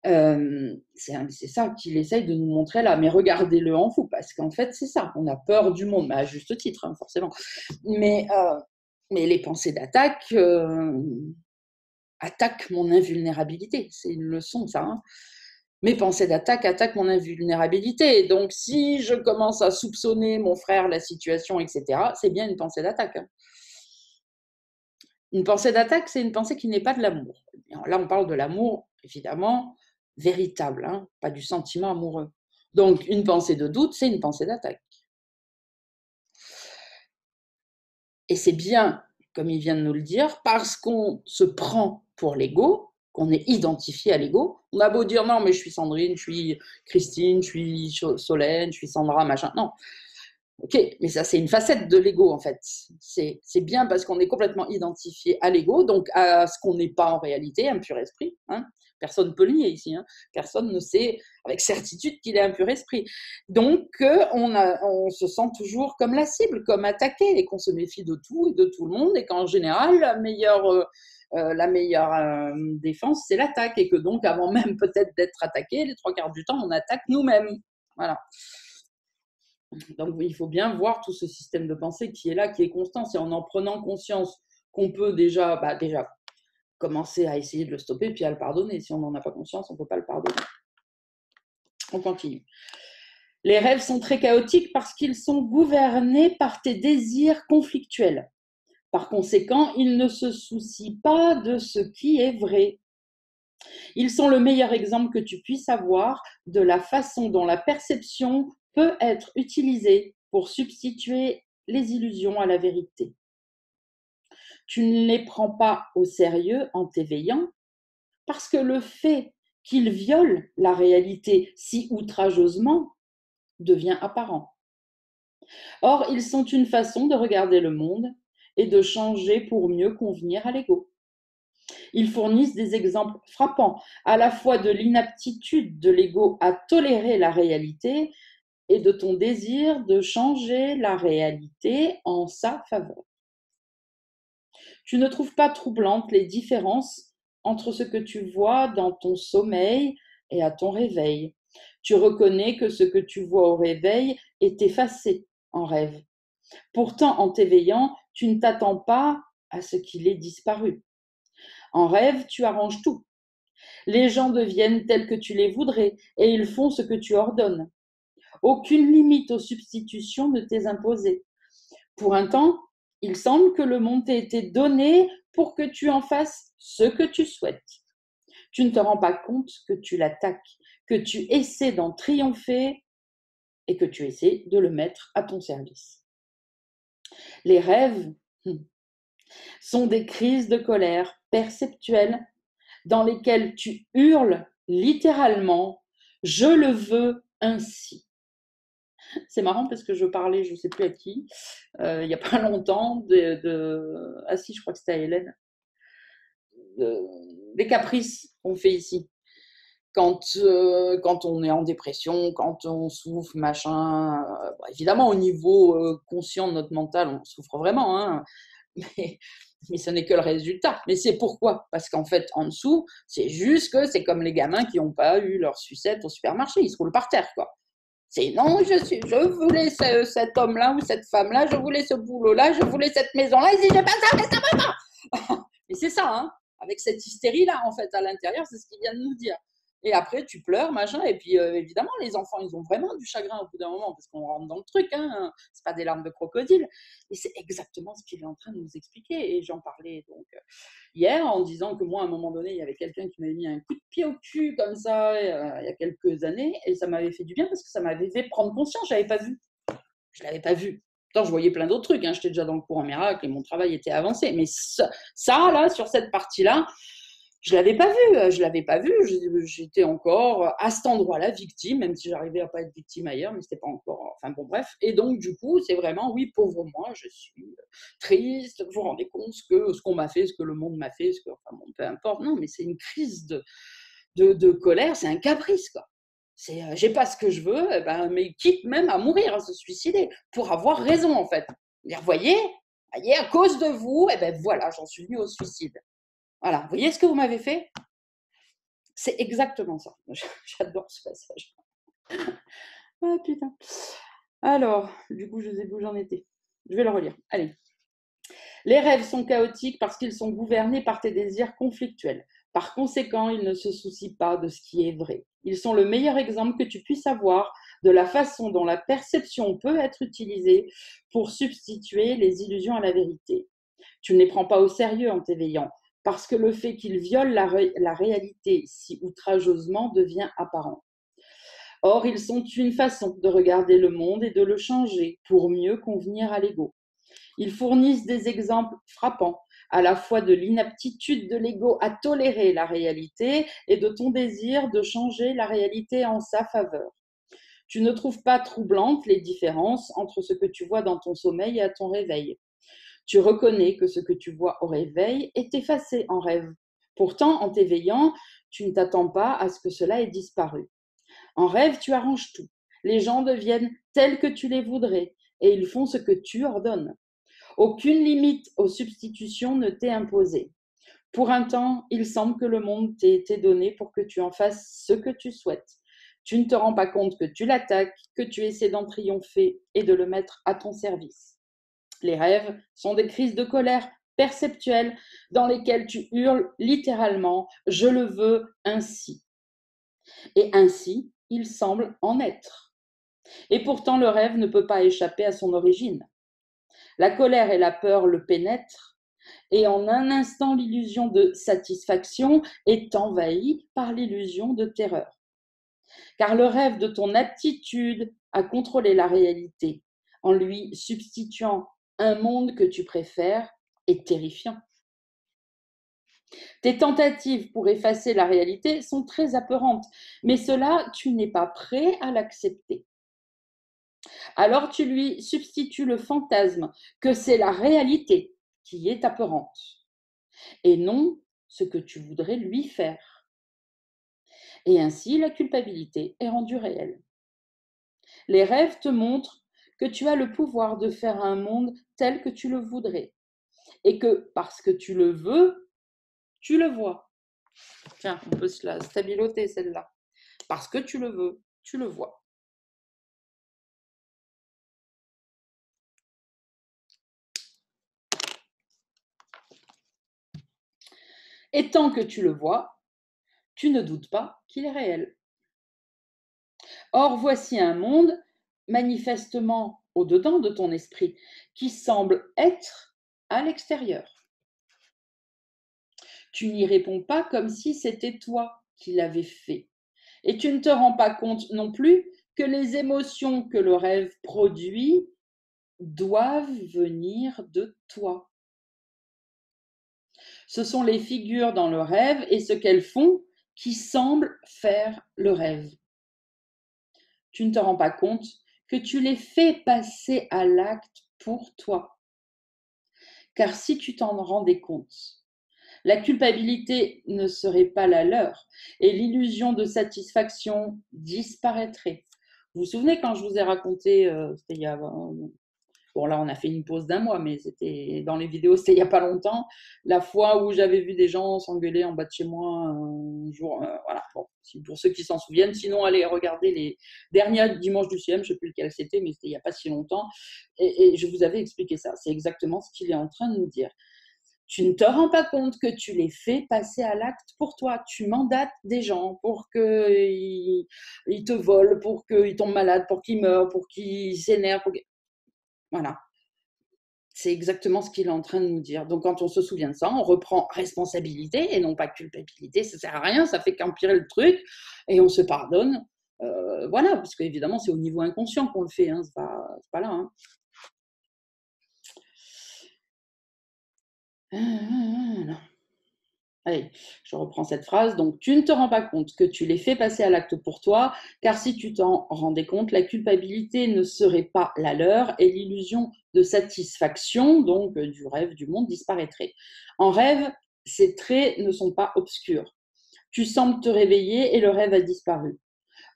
C'est ça qu'il essaye de nous montrer là, mais regardez-le en vous, parce qu'en fait c'est ça, on a peur du monde, mais à juste titre, hein, forcément. Mais les pensées d'attaque attaquent mon invulnérabilité, c'est une leçon ça, hein. Mes pensées d'attaque attaquent mon invulnérabilité. Donc, si je commence à soupçonner mon frère, la situation, etc., c'est bien une pensée d'attaque. Une pensée d'attaque, c'est une pensée qui n'est pas de l'amour. Là, on parle de l'amour, évidemment, véritable, hein, pas du sentiment amoureux. Donc, une pensée de doute, c'est une pensée d'attaque. Et c'est bien, comme il vient de nous le dire, parce qu'on se prend pour l'ego, qu'on est identifié à l'ego. On a beau dire non, mais je suis Sandrine, je suis Christine, je suis Solène, je suis Sandra, machin. Non. Ok, mais ça, c'est une facette de l'ego, en fait. C'est bien parce qu'on est complètement identifié à l'ego, donc à ce qu'on n'est pas en réalité, un pur esprit. Hein. Personne ne peut le nier ici. Hein. Personne ne sait avec certitude qu'il est un pur esprit. Donc, on se sent toujours comme la cible, comme attaqué, et qu'on se méfie de tout et de tout le monde, et qu'en général, la meilleure défense, c'est l'attaque, et que donc, avant même peut-être d'être attaqué, les 3/4 du temps, on attaque nous-mêmes. Voilà. Donc, il faut bien voir tout ce système de pensée qui est là, qui est constant. C'est en prenant conscience qu'on peut déjà commencer à essayer de le stopper, puis à le pardonner. Si on n'en a pas conscience, on ne peut pas le pardonner. On continue. Les rêves sont très chaotiques parce qu'ils sont gouvernés par tes désirs conflictuels. Par conséquent, ils ne se soucient pas de ce qui est vrai. Ils sont le meilleur exemple que tu puisses avoir de la façon dont la perception peut être utilisée pour substituer les illusions à la vérité. Tu ne les prends pas au sérieux en t'éveillant parce que le fait qu'ils violent la réalité si outrageusement devient apparent. Or, ils sont une façon de regarder le monde et de changer pour mieux convenir à l'ego. Ils fournissent des exemples frappants à la fois de l'inaptitude de l'ego à tolérer la réalité et de ton désir de changer la réalité en sa faveur. Tu ne trouves pas troublantes les différences entre ce que tu vois dans ton sommeil et à ton réveil. Tu reconnais que ce que tu vois au réveil est effacé en rêve. Pourtant, en t'éveillant, tu ne t'attends pas à ce qu'il ait disparu. En rêve, tu arranges tout. Les gens deviennent tels que tu les voudrais et ils font ce que tu ordonnes. Aucune limite aux substitutions ne t'est imposée. Pour un temps, il semble que le monde t'ait été donné pour que tu en fasses ce que tu souhaites. Tu ne te rends pas compte que tu l'attaques, que tu essaies d'en triompher et que tu essaies de le mettre à ton service. Les rêves sont des crises de colère perceptuelles dans lesquelles tu hurles littéralement « je le veux ainsi ». C'est marrant parce que je parlais, je ne sais plus à qui, il n'y a pas longtemps, ah si, je crois que c'était à Hélène, des caprices qu'on fait ici. Quand on est en dépression, quand on souffre, machin, évidemment au niveau conscient de notre mental, on souffre vraiment, hein, mais ce n'est que le résultat. Mais c'est pourquoi? Parce qu'en fait, en dessous, c'est juste que c'est comme les gamins qui n'ont pas eu leur sucette au supermarché, ils se roulent par terre, quoi. C'est non, je voulais cet homme-là ou cette femme-là, je voulais ce boulot-là, je voulais cette maison-là, et si j'ai pas ça, mais ça va pas. Et c'est ça, hein, avec cette hystérie-là, en fait, à l'intérieur, c'est ce qu'il vient de nous dire. Et après, tu pleures, machin. Et puis, évidemment, les enfants, ils ont vraiment du chagrin au bout d'un moment parce qu'on rentre dans le truc. Hein. C'est pas des larmes de crocodile. Et c'est exactement ce qu'il est en train de nous expliquer. Et j'en parlais donc hier en disant que moi, à un moment donné, il y avait quelqu'un qui m'avait mis un coup de pied au cul comme ça il y a quelques années. Et ça m'avait fait du bien parce que ça m'avait fait prendre conscience. Je l'avais pas vu. Je l'avais pas vu. Pourtant, je voyais plein d'autres trucs. Hein. J'étais déjà dans le cours en miracle et mon travail était avancé. Mais ça là, sur cette partie-là, je l'avais pas vu, je l'avais pas vu. J'étais encore à cet endroit-là victime, même si j'arrivais à pas être victime ailleurs, mais c'était pas encore. Enfin bon, bref. Et donc du coup, c'est vraiment, oui, pauvre moi, je suis triste. Vous vous rendez compte ce qu'on m'a fait, ce que le monde m'a fait, enfin bon, peu importe. Non, mais c'est une crise de colère, c'est un caprice quoi. C'est, j'ai pas ce que je veux, mais quitte même à mourir, à se suicider, pour avoir raison en fait. Vous voyez, à cause de vous, voilà, j'en suis venue au suicide. Voilà, vous voyez ce que vous m'avez fait? C'est exactement ça. J'adore ce passage. Ah putain. Alors, du coup, je sais où j'en étais. Je vais le relire. Allez. Les rêves sont chaotiques parce qu'ils sont gouvernés par tes désirs conflictuels. Par conséquent, ils ne se soucient pas de ce qui est vrai. Ils sont le meilleur exemple que tu puisses avoir de la façon dont la perception peut être utilisée pour substituer les illusions à la vérité. Tu ne les prends pas au sérieux en t'éveillant, parce que le fait qu'ils violent la réalité si outrageusement devient apparent. Or, ils sont une façon de regarder le monde et de le changer pour mieux convenir à l'ego. Ils fournissent des exemples frappants, à la fois de l'inaptitude de l'ego à tolérer la réalité et de ton désir de changer la réalité en sa faveur. Tu ne trouves pas troublantes les différences entre ce que tu vois dans ton sommeil et à ton réveil. Tu reconnais que ce que tu vois au réveil est effacé en rêve. Pourtant, en t'éveillant, tu ne t'attends pas à ce que cela ait disparu. En rêve, tu arranges tout. Les gens deviennent tels que tu les voudrais et ils font ce que tu ordonnes. Aucune limite aux substitutions ne t'est imposée. Pour un temps, il semble que le monde t'ait été donné pour que tu en fasses ce que tu souhaites. Tu ne te rends pas compte que tu l'attaques, que tu essaies d'en triompher et de le mettre à ton service. Les rêves sont des crises de colère perceptuelles dans lesquelles tu hurles littéralement « je le veux ainsi ». Et ainsi, il semble en être. Et pourtant, le rêve ne peut pas échapper à son origine. La colère et la peur le pénètrent, et en un instant, l'illusion de satisfaction est envahie par l'illusion de terreur. Car le rêve de ton aptitude à contrôler la réalité, en lui substituant un monde que tu préfères, est terrifiant. Tes tentatives pour effacer la réalité sont très apeurantes, mais cela, tu n'es pas prêt à l'accepter. Alors tu lui substitues le fantasme que c'est la réalité qui est apeurante, et non ce que tu voudrais lui faire. Et ainsi, la culpabilité est rendue réelle. Les rêves te montrent que tu as le pouvoir de faire un monde tel que tu le voudrais, et que parce que tu le veux, tu le vois. Tiens, on peut se la stabiloter celle-là. Parce que tu le veux, tu le vois. Et tant que tu le vois, tu ne doutes pas qu'il est réel. Or, voici un monde, manifestement au-dedans de ton esprit, qui semble être à l'extérieur. Tu n'y réponds pas comme si c'était toi qui l'avais fait. Et tu ne te rends pas compte non plus que les émotions que le rêve produit doivent venir de toi. Ce sont les figures dans le rêve et ce qu'elles font qui semblent faire le rêve. Tu ne te rends pas compte que tu les fais passer à l'acte pour toi. Car si tu t'en rendais compte, la culpabilité ne serait pas la leur et l'illusion de satisfaction disparaîtrait. Vous vous souvenez quand je vous ai raconté, c'était il y a bon, là, on a fait une pause d'un mois, mais c'était dans les vidéos, c'était il n'y a pas longtemps. La fois où j'avais vu des gens s'engueuler en bas de chez moi un jour. Voilà, bon, pour ceux qui s'en souviennent. Sinon, allez regarder les derniers dimanches du CM, je ne sais plus lequel c'était, mais c'était il n'y a pas si longtemps. Et je vous avais expliqué ça. C'est exactement ce qu'il est en train de nous dire. Tu ne te rends pas compte que tu les fais passer à l'acte pour toi. Tu mandates des gens pour qu'ils te volent, pour qu'ils tombent malades, pour qu'ils meurent, pour qu'ils s'énervent. Voilà. C'est exactement ce qu'il est en train de nous dire. Donc, quand on se souvient de ça, on reprend responsabilité et non pas culpabilité. Ça ne sert à rien, ça fait qu'empirer le truc et on se pardonne. Voilà, parce qu'évidemment, c'est au niveau inconscient qu'on le fait. Hein, c'est pas là. Hein. Allez, je reprends cette phrase. Donc, tu ne te rends pas compte que tu les fais passer à l'acte pour toi, car si tu t'en rendais compte, la culpabilité ne serait pas la leur et l'illusion de satisfaction, donc du rêve du monde, disparaîtrait. En rêve, ces traits ne sont pas obscurs. Tu sembles te réveiller et le rêve a disparu.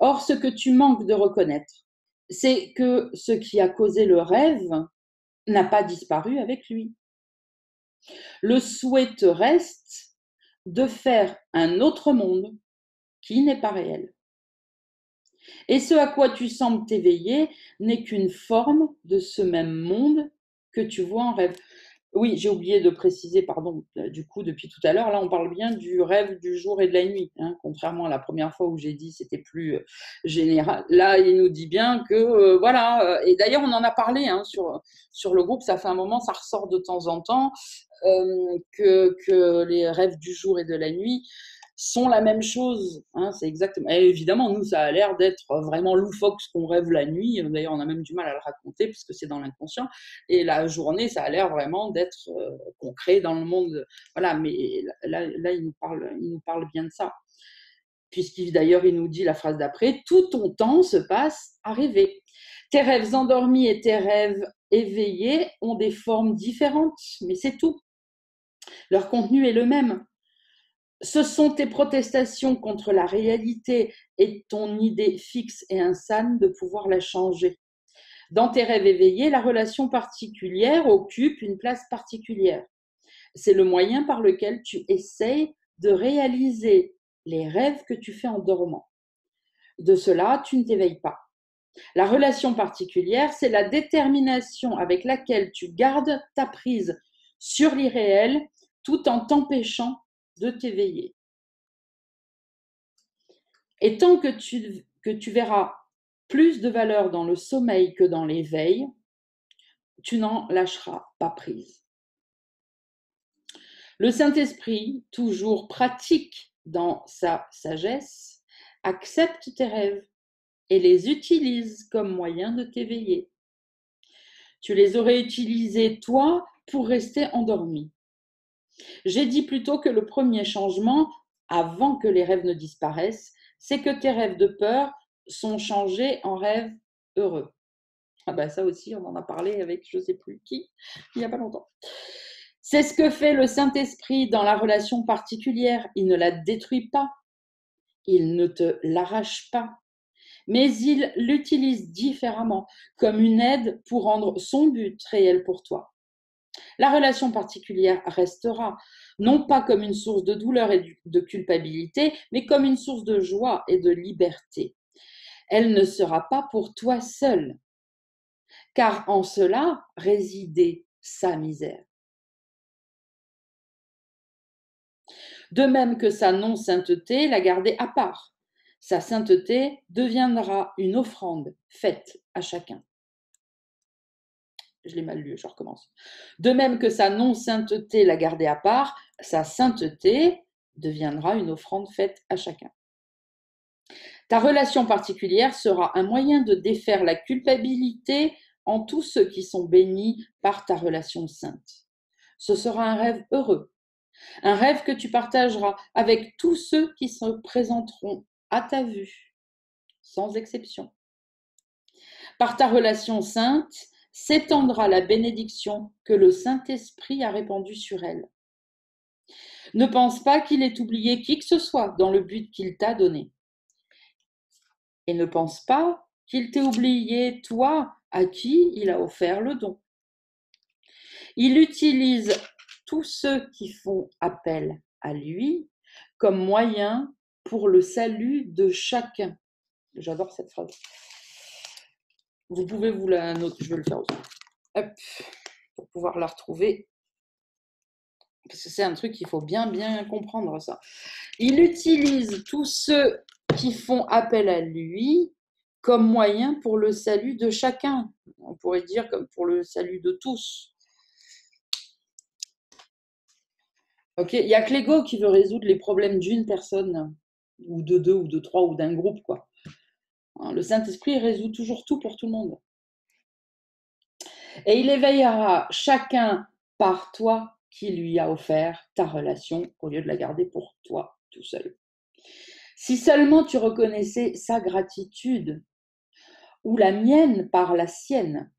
Or, ce que tu manques de reconnaître, c'est que ce qui a causé le rêve n'a pas disparu avec lui. Le souhait te reste de faire un autre monde qui n'est pas réel. Et ce à quoi tu sembles t'éveiller n'est qu'une forme de ce même monde que tu vois en rêve. Oui, j'ai oublié de préciser, pardon, du coup, depuis tout à l'heure, là, on parle bien du rêve du jour et de la nuit, hein, contrairement à la première fois où j'ai dit c'était plus général. Là, il nous dit bien que, voilà, et d'ailleurs, on en a parlé hein, sur le groupe, ça fait un moment, ça ressort de temps en temps, que les rêves du jour et de la nuit sont la même chose. Hein, c'est exactement. Et évidemment, nous, ça a l'air d'être vraiment loufoque ce qu'on rêve la nuit. D'ailleurs, on a même du mal à le raconter puisque c'est dans l'inconscient. Et la journée, ça a l'air vraiment d'être concret dans le monde. Voilà, mais là il nous parle bien de ça. Puisqu'il d'ailleurs, il nous dit la phrase d'après, tout ton temps se passe à rêver. Tes rêves endormis et tes rêves éveillés ont des formes différentes, mais c'est tout. Leur contenu est le même. Ce sont tes protestations contre la réalité et ton idée fixe et insane de pouvoir la changer. Dans tes rêves éveillés, la relation particulière occupe une place particulière. C'est le moyen par lequel tu essayes de réaliser les rêves que tu fais en dormant. De cela, tu ne t'éveilles pas. La relation particulière, c'est la détermination avec laquelle tu gardes ta prise sur l'irréel tout en t'empêchant de t'éveiller. Et tant que tu verras plus de valeur dans le sommeil que dans l'éveil, tu n'en lâcheras pas prise. Le Saint-Esprit, toujours pratique dans sa sagesse, accepte tes rêves et les utilise comme moyen de t'éveiller. Tu les aurais utilisés, toi, pour rester endormi. J'ai dit plutôt que le premier changement, avant que les rêves ne disparaissent, c'est que tes rêves de peur sont changés en rêves heureux. Ah ben ça aussi, on en a parlé avec je ne sais plus qui, il n'y a pas longtemps. C'est ce que fait le Saint-Esprit dans la relation particulière. Il ne la détruit pas, il ne te l'arrache pas, mais il l'utilise différemment, comme une aide pour rendre son but réel pour toi. La relation particulière restera, non pas comme une source de douleur et de culpabilité, mais comme une source de joie et de liberté. Elle ne sera pas pour toi seul, car en cela résidait sa misère. De même que sa non-sainteté la gardait à part. Sa sainteté deviendra une offrande faite à chacun. Je l'ai mal lu, je recommence. De même que sa non-sainteté la gardait à part, sa sainteté deviendra une offrande faite à chacun. Ta relation particulière sera un moyen de défaire la culpabilité en tous ceux qui sont bénis par ta relation sainte. Ce sera un rêve heureux, un rêve que tu partageras avec tous ceux qui se présenteront à ta vue, sans exception. Par ta relation sainte, s'étendra la bénédiction que le Saint-Esprit a répandue sur elle. Ne pense pas qu'il ait oublié qui que ce soit dans le but qu'il t'a donné. Et ne pense pas qu'il t'ait oublié, toi, à qui il a offert le don. Il utilise tous ceux qui font appel à lui comme moyen pour le salut de chacun. J'adore cette phrase. Vous pouvez vous la noter, je vais le faire aussi. Hop, pour pouvoir la retrouver. Parce que c'est un truc qu'il faut bien comprendre, ça. Il utilise tous ceux qui font appel à lui comme moyen pour le salut de chacun. On pourrait dire comme pour le salut de tous. Ok, il n'y a que l'ego qui veut résoudre les problèmes d'une personne, ou de deux, ou de trois, ou d'un groupe, quoi. Le Saint-Esprit résout toujours tout pour tout le monde. Et il éveillera chacun par toi qui lui a offert ta relation au lieu de la garder pour toi tout seul. Si seulement tu reconnaissais sa gratitude ou la mienne par la sienne,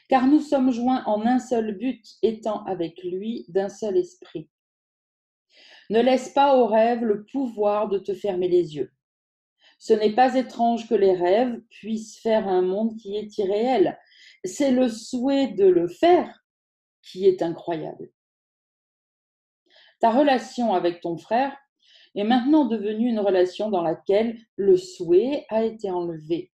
car nous sommes joints en un seul but, étant avec lui d'un seul esprit. Ne laisse pas aux rêves le pouvoir de te fermer les yeux. Ce n'est pas étrange que les rêves puissent faire un monde qui est irréel. C'est le souhait de le faire qui est incroyable. Ta relation avec ton frère est maintenant devenue une relation dans laquelle le souhait a été enlevé,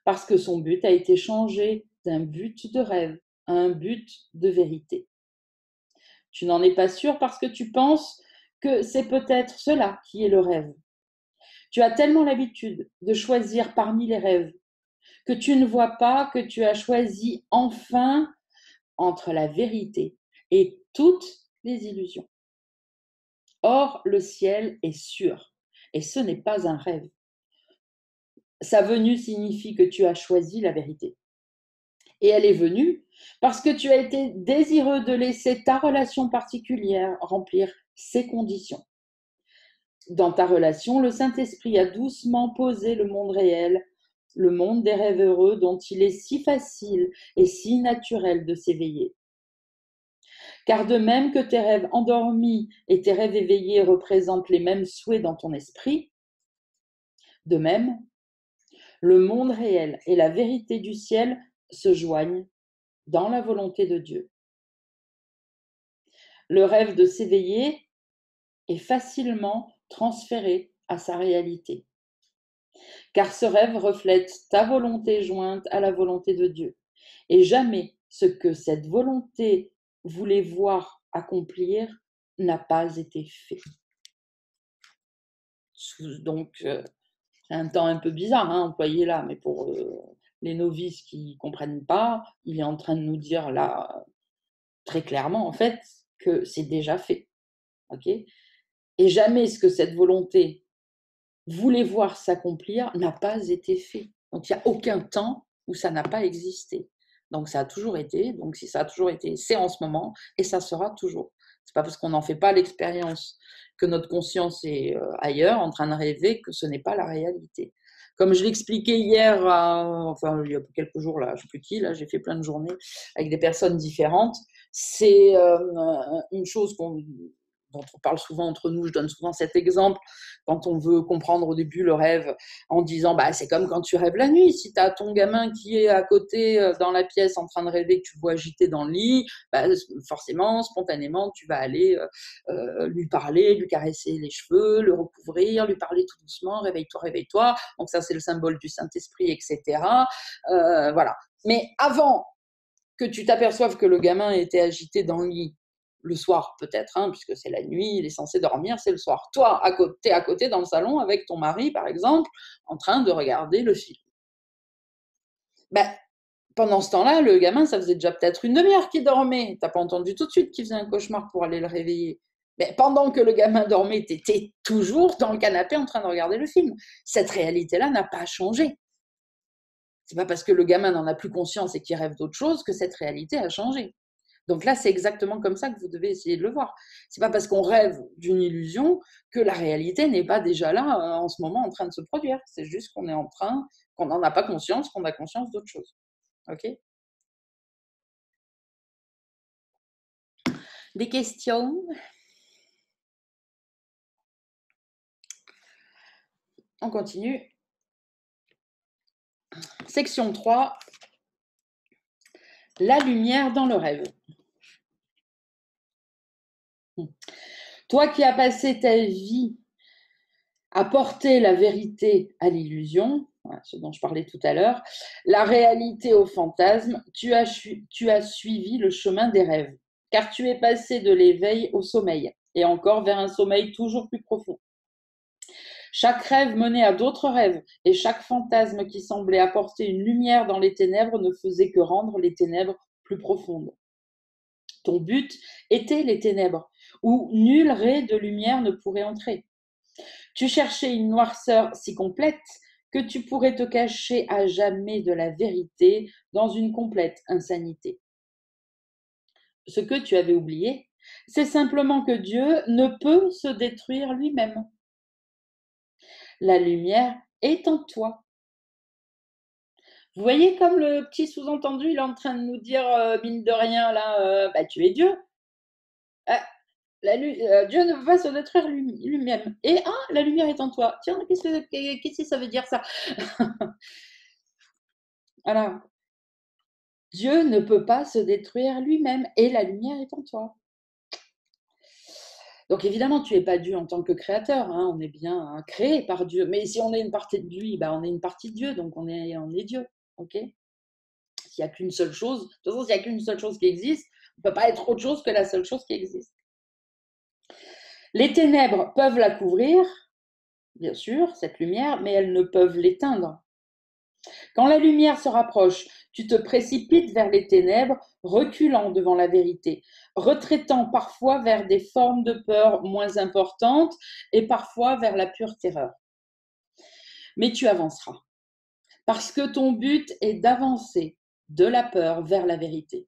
parce que son but a été changé d'un but de rêve à un but de vérité. Tu n'en es pas sûr parce que tu penses que c'est peut-être cela qui est le rêve. Tu as tellement l'habitude de choisir parmi les rêves que tu ne vois pas que tu as choisi enfin entre la vérité et toutes les illusions. Or, le ciel est sûr, et ce n'est pas un rêve. Sa venue signifie que tu as choisi la vérité. Et elle est venue parce que tu as été désireux de laisser ta relation particulière remplir ses conditions. Dans ta relation, le Saint-Esprit a doucement posé le monde réel, le monde des rêves heureux dont il est si facile et si naturel de s'éveiller. Car de même que tes rêves endormis et tes rêves éveillés représentent les mêmes souhaits dans ton esprit, de même, le monde réel et la vérité du ciel se joignent dans la volonté de Dieu. Le rêve de s'éveiller est facilement transféré à sa réalité, car ce rêve reflète ta volonté jointe à la volonté de Dieu, et jamais ce que cette volonté voulait voir accomplir n'a pas été fait. Donc, c'est un temps un peu bizarre, employé là, mais pour les novices qui ne comprennent pas, il est en train de nous dire là, très clairement, en fait, que c'est déjà fait. Okay, et jamais ce que cette volonté voulait voir s'accomplir n'a pas été fait. Donc, il n'y a aucun temps où ça n'a pas existé. Donc, ça a toujours été. Donc, si ça a toujours été, c'est en ce moment et ça sera toujours. Ce n'est pas parce qu'on n'en fait pas l'expérience que notre conscience est ailleurs, en train de rêver, que ce n'est pas la réalité. Comme je l'expliquais hier, enfin, il y a quelques jours, là, je ne sais plus qui, là, j'ai fait plein de journées avec des personnes différentes. C'est une chose dont on parle souvent entre nous, je donne souvent cet exemple, quand on veut comprendre au début le rêve, en disant bah, c'est comme quand tu rêves la nuit, si tu as ton gamin qui est à côté dans la pièce en train de rêver, que tu le vois agité dans le lit, bah, forcément, spontanément, tu vas aller lui parler, lui caresser les cheveux, le recouvrir, lui parler tout doucement, réveille-toi, réveille-toi, donc ça c'est le symbole du Saint-Esprit, etc. Voilà. Mais avant que tu t'aperçoives que le gamin était agité dans le lit, le soir peut-être, puisque c'est la nuit, il est censé dormir, c'est le soir. Toi, t'es à côté dans le salon avec ton mari, par exemple, en train de regarder le film. Ben, pendant ce temps-là, le gamin, ça faisait déjà peut-être une demi-heure qu'il dormait. T'as pas entendu tout de suite qu'il faisait un cauchemar pour aller le réveiller. Mais pendant que le gamin dormait, tu étais toujours dans le canapé en train de regarder le film. Cette réalité-là n'a pas changé. C'est pas parce que le gamin n'en a plus conscience et qu'il rêve d'autre chose que cette réalité a changé. Donc là, c'est exactement comme ça que vous devez essayer de le voir. C'est pas parce qu'on rêve d'une illusion que la réalité n'est pas déjà là en ce moment en train de se produire. C'est juste qu'on est en train, qu'on n'en a pas conscience, qu'on a conscience d'autre chose. Ok? Des questions? On continue. Section 3. La lumière dans le rêve. Toi qui as passé ta vie à porter la vérité à l'illusion, ce dont je parlais tout à l'heure, la réalité au fantasme, tu as suivi le chemin des rêves. car tu es passé de l'éveil au sommeil, et encore vers un sommeil toujours plus profond. Chaque rêve menait à d'autres rêves, et chaque fantasme qui semblait apporter une lumière dans les ténèbres ne faisait que rendre les ténèbres plus profondes. Ton but était les ténèbres, où nul ray de lumière ne pourrait entrer. Tu cherchais une noirceur si complète que tu pourrais te cacher à jamais de la vérité dans une complète insanité. Ce que tu avais oublié, c'est simplement que Dieu ne peut se détruire lui-même. La lumière est en toi. Vous voyez comme le petit sous-entendu, il est en train de nous dire, mine de rien, là, tu es Dieu. Dieu ne peut pas se détruire lui-même. Et la lumière est en toi. Tiens, qu'est-ce que ça veut dire ça? Voilà. Dieu ne peut pas se détruire lui-même et la lumière est en toi. Donc évidemment, tu n'es pas Dieu en tant que créateur, hein, on est bien créé par Dieu. Mais si on est une partie de lui, on est une partie de Dieu, donc on est Dieu. Ok? S'il n'y a qu'une seule chose, de toute façon, s'il n'y a qu'une seule chose qui existe, on ne peut pas être autre chose que la seule chose qui existe. Les ténèbres peuvent la couvrir, bien sûr, cette lumière, mais elles ne peuvent l'éteindre. Quand la lumière se rapproche, tu te précipites vers les ténèbres, reculant devant la vérité, retraitant parfois vers des formes de peur moins importantes et parfois vers la pure terreur. Mais tu avanceras, parce que ton but est d'avancer de la peur vers la vérité.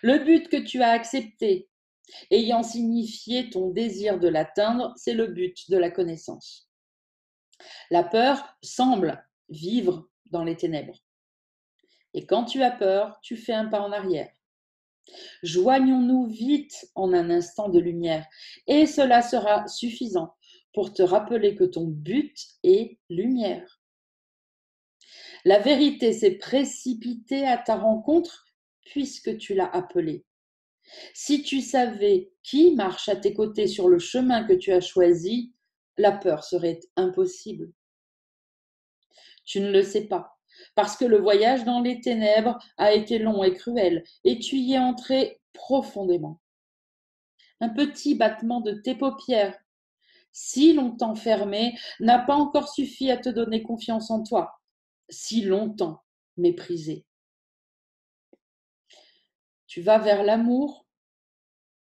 Le but que tu as accepté, ayant signifié ton désir de l'atteindre, c'est le but de la connaissance. La peur semble vivre dans les ténèbres. Et quand tu as peur, tu fais un pas en arrière. Joignons-nous vite en un instant de lumière, et cela sera suffisant pour te rappeler que ton but est lumière. La vérité s'est précipitée à ta rencontre puisque tu l'as appelée. Si tu savais qui marche à tes côtés sur le chemin que tu as choisi, la peur serait impossible. Tu ne le sais pas, parce que le voyage dans les ténèbres a été long et cruel, et tu y es entré profondément. Un petit battement de tes paupières, si longtemps fermées, n'a pas encore suffi à te donner confiance en toi, si longtemps méprisé. Tu vas vers l'amour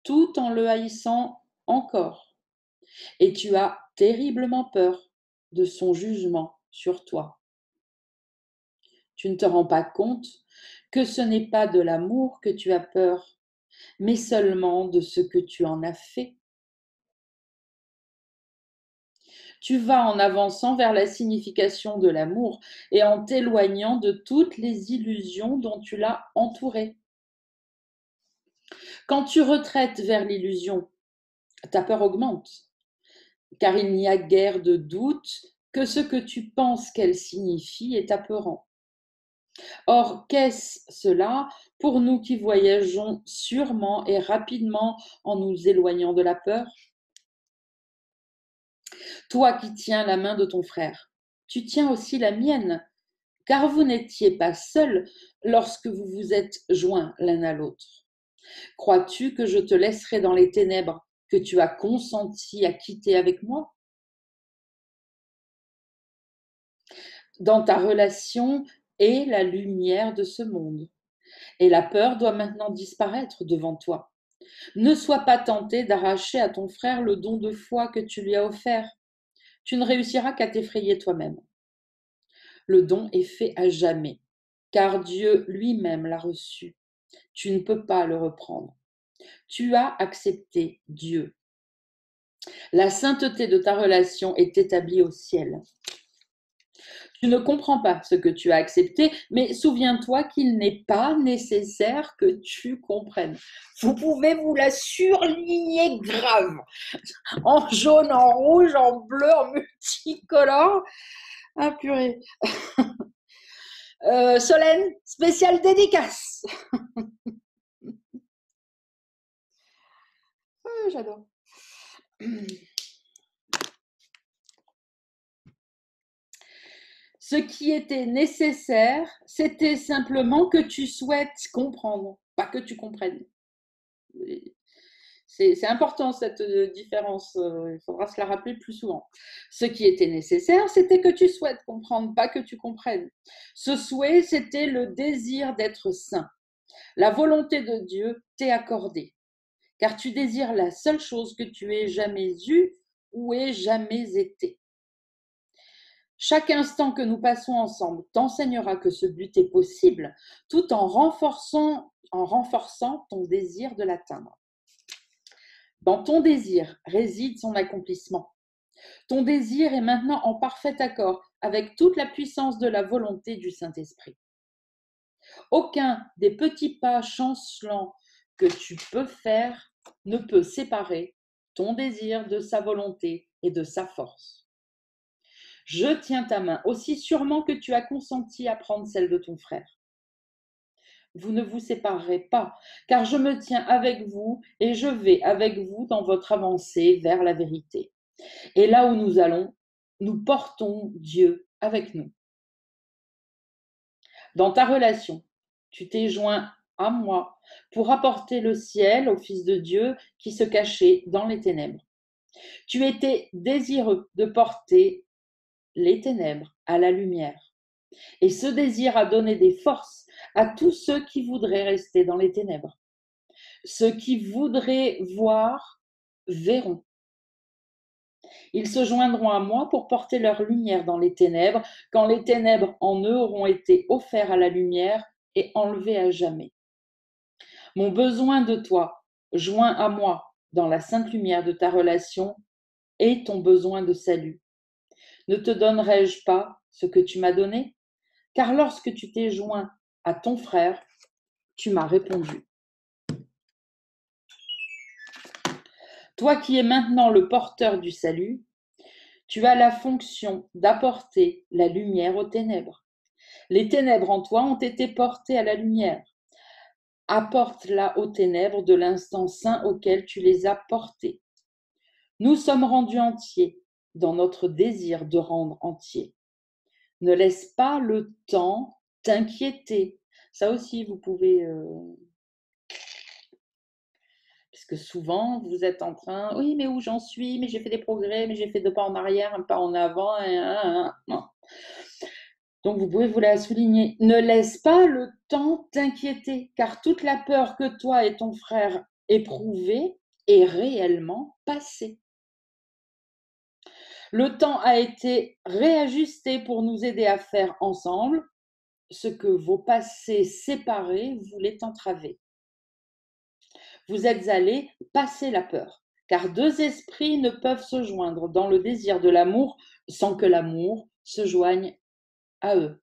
tout en le haïssant encore, et tu as terriblement peur de son jugement sur toi. Tu ne te rends pas compte que ce n'est pas de l'amour que tu as peur, mais seulement de ce que tu en as fait. Tu vas en avançant vers la signification de l'amour et en t'éloignant de toutes les illusions dont tu l'as entouré. Quand tu retraites vers l'illusion, ta peur augmente, car il n'y a guère de doute que ce que tu penses qu'elle signifie est apeurant. Or, qu'est-ce cela pour nous qui voyageons sûrement et rapidement en nous éloignant de la peur? Toi qui tiens la main de ton frère, tu tiens aussi la mienne, car vous n'étiez pas seuls lorsque vous vous êtes joints l'un à l'autre. Crois-tu que je te laisserai dans les ténèbres que tu as consenti à quitter avec moi? Dans ta relation est la lumière de ce monde, et la peur doit maintenant disparaître devant toi. Ne sois pas tenté d'arracher à ton frère le don de foi que tu lui as offert. Tu ne réussiras qu'à t'effrayer toi-même. Le don est fait à jamais, car Dieu lui-même l'a reçu. Tu ne peux pas le reprendre. Tu as accepté Dieu. La sainteté de ta relation est établie au ciel. Tu ne comprends pas ce que tu as accepté, mais souviens-toi qu'il n'est pas nécessaire que tu comprennes. Vous pouvez vous la surligner grave, en jaune, en rouge, en bleu, en multicolore. Ah purée. Solène, spéciale dédicace. J'adore. Ce qui était nécessaire, c'était simplement que tu souhaites comprendre, pas que tu comprennes. C'est important cette différence, il faudra se la rappeler plus souvent. Ce qui était nécessaire, c'était que tu souhaites comprendre, pas que tu comprennes. Ce souhait, c'était le désir d'être saint. La volonté de Dieu t'est accordée, car tu désires la seule chose que tu aies jamais eue ou aies jamais été. Chaque instant que nous passons ensemble t'enseignera que ce but est possible, tout en renforçant ton désir de l'atteindre. Dans ton désir réside son accomplissement. Ton désir est maintenant en parfait accord avec toute la puissance de la volonté du Saint-Esprit. Aucun des petits pas chancelants que tu peux faire ne peut séparer ton désir de sa volonté et de sa force. Je tiens ta main aussi sûrement que tu as consenti à prendre celle de ton frère. Vous ne vous séparerez pas, car je me tiens avec vous et je vais avec vous dans votre avancée vers la vérité. Et là où nous allons, nous portons Dieu avec nous. Dans ta relation, tu t'es joint à moi pour apporter le ciel au Fils de Dieu qui se cachait dans les ténèbres. Tu étais désireux de porter les ténèbres à la lumière. Et ce désir a donné des forces à tous ceux qui voudraient rester dans les ténèbres. Ceux qui voudraient voir, verront. Ils se joindront à moi pour porter leur lumière dans les ténèbres, quand les ténèbres en eux auront été offerts à la lumière et enlevés à jamais. Mon besoin de toi, joint à moi dans la sainte lumière de ta relation, est ton besoin de salut. Ne te donnerai-je pas ce que tu m'as donné ? Car lorsque tu t'es joint à ton frère, tu m'as répondu. Toi qui es maintenant le porteur du salut, tu as la fonction d'apporter la lumière aux ténèbres. Les ténèbres en toi ont été portées à la lumière. Apporte-la aux ténèbres de l'instant saint auquel tu les as portées. Nous sommes rendus entiers dans notre désir de rendre entiers. Ne laisse pas le temps t'inquiéter. Ça aussi, vous pouvez... Parce que souvent, vous êtes en train, oui, mais où j'en suis, mais j'ai fait des progrès, mais j'ai fait 2 pas en arrière, un pas en avant. Non. Donc, vous pouvez vous la souligner. Ne laisse pas le temps t'inquiéter, car toute la peur que toi et ton frère éprouvez est réellement passée. Le temps a été réajusté pour nous aider à faire ensemble ce que vos passés séparés voulaient entraver. Vous êtes allés passer la peur, car 2 esprits ne peuvent se joindre dans le désir de l'amour sans que l'amour se joigne à eux.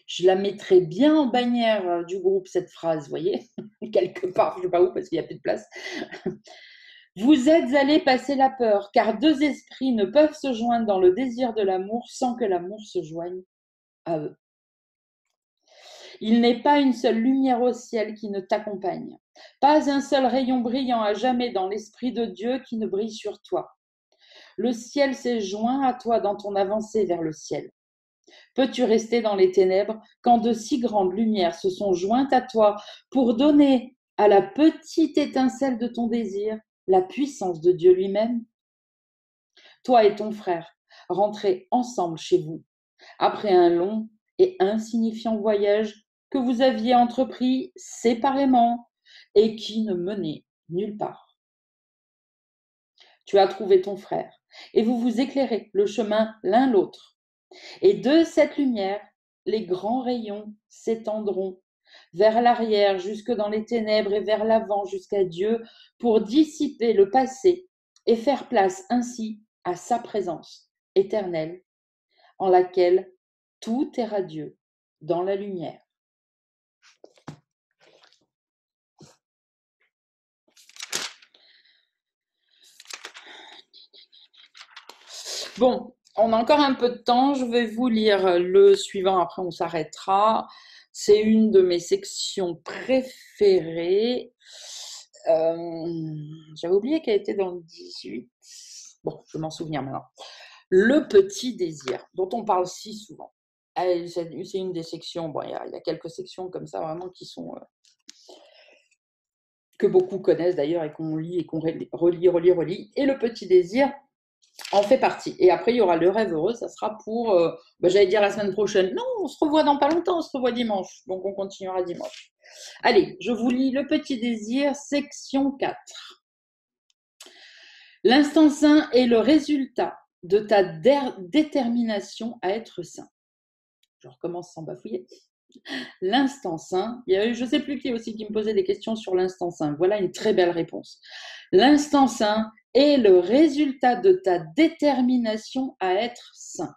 Je la mettrai bien en bannière du groupe, cette phrase, vous voyez, quelque part, je ne sais pas où parce qu'il n'y a plus de place. Vous êtes allés passer la peur, car 2 esprits ne peuvent se joindre dans le désir de l'amour sans que l'amour se joigne à eux. Il n'est pas une seule lumière au ciel qui ne t'accompagne, pas un seul rayon brillant à jamais dans l'Esprit de Dieu qui ne brille sur toi. Le ciel s'est joint à toi dans ton avancée vers le ciel. Peux-tu rester dans les ténèbres quand de si grandes lumières se sont jointes à toi pour donner à la petite étincelle de ton désir la puissance de Dieu lui-même ? Toi et ton frère, rentrez ensemble chez vous, après un long et insignifiant voyage que vous aviez entrepris séparément et qui ne menait nulle part. Tu as trouvé ton frère et vous vous éclairez le chemin l'un l'autre. Et de cette lumière, les grands rayons s'étendront vers l'arrière jusque dans les ténèbres et vers l'avant jusqu'à Dieu pour dissiper le passé et faire place ainsi à sa présence éternelle en laquelle tout est radieux dans la lumière. Bon, on a encore un peu de temps. Je vais vous lire le suivant, après on s'arrêtera. C'est une de mes sections préférées. J'avais oublié qu'elle était dans le 18. Bon, je vais m'en souvenir maintenant. Le petit désir, dont on parle si souvent. C'est une des sections, bon, il y a quelques sections comme ça vraiment qui sont que beaucoup connaissent d'ailleurs et qu'on lit et qu'on relit. Et le petit désir en fait partie. Et après, il y aura le rêve heureux, ça sera pour, j'allais dire la semaine prochaine. Non, on se revoit dans pas longtemps, on se revoit dimanche. Donc, on continuera dimanche. Allez, je vous lis le petit désir, section 4. L'instant saint est le résultat de ta détermination à être saint. Je recommence sans bafouiller. L'instant saint, il y a eu, je ne sais plus qui aussi qui me posait des questions sur l'instant saint. Voilà une très belle réponse. L'instant saint est le résultat de ta détermination à être saint.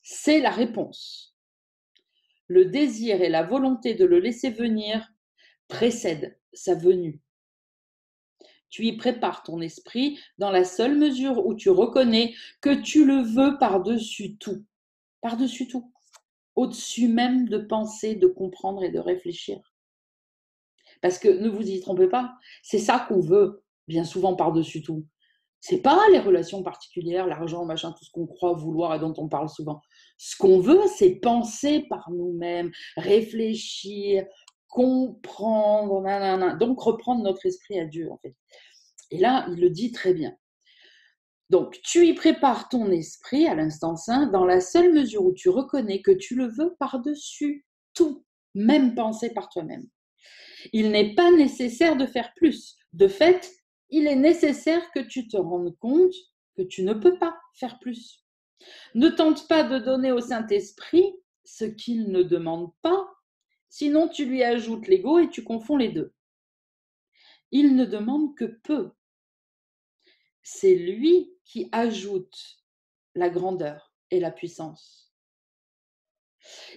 C'est la réponse. Le désir et la volonté de le laisser venir précèdent sa venue. Tu y prépares ton esprit dans la seule mesure où tu reconnais que tu le veux par-dessus tout. Par-dessus tout. Au-dessus même de penser, de comprendre et de réfléchir. Parce que ne vous y trompez pas, c'est ça qu'on veut bien souvent par-dessus tout. C'est pas les relations particulières, l'argent, machin, tout ce qu'on croit vouloir et dont on parle souvent. Ce qu'on veut, c'est penser par nous-mêmes, réfléchir, comprendre, nanana. Donc reprendre notre esprit à Dieu en fait. Et là, il le dit très bien. Donc, tu y prépares ton esprit à l'instant saint dans la seule mesure où tu reconnais que tu le veux par-dessus tout, même penser par toi-même. Il n'est pas nécessaire de faire plus. De fait, il est nécessaire que tu te rendes compte que tu ne peux pas faire plus. Ne tente pas de donner au Saint-Esprit ce qu'il ne demande pas, sinon tu lui ajoutes l'ego et tu confonds les deux. Il ne demande que peu. C'est lui qui ajoute la grandeur et la puissance.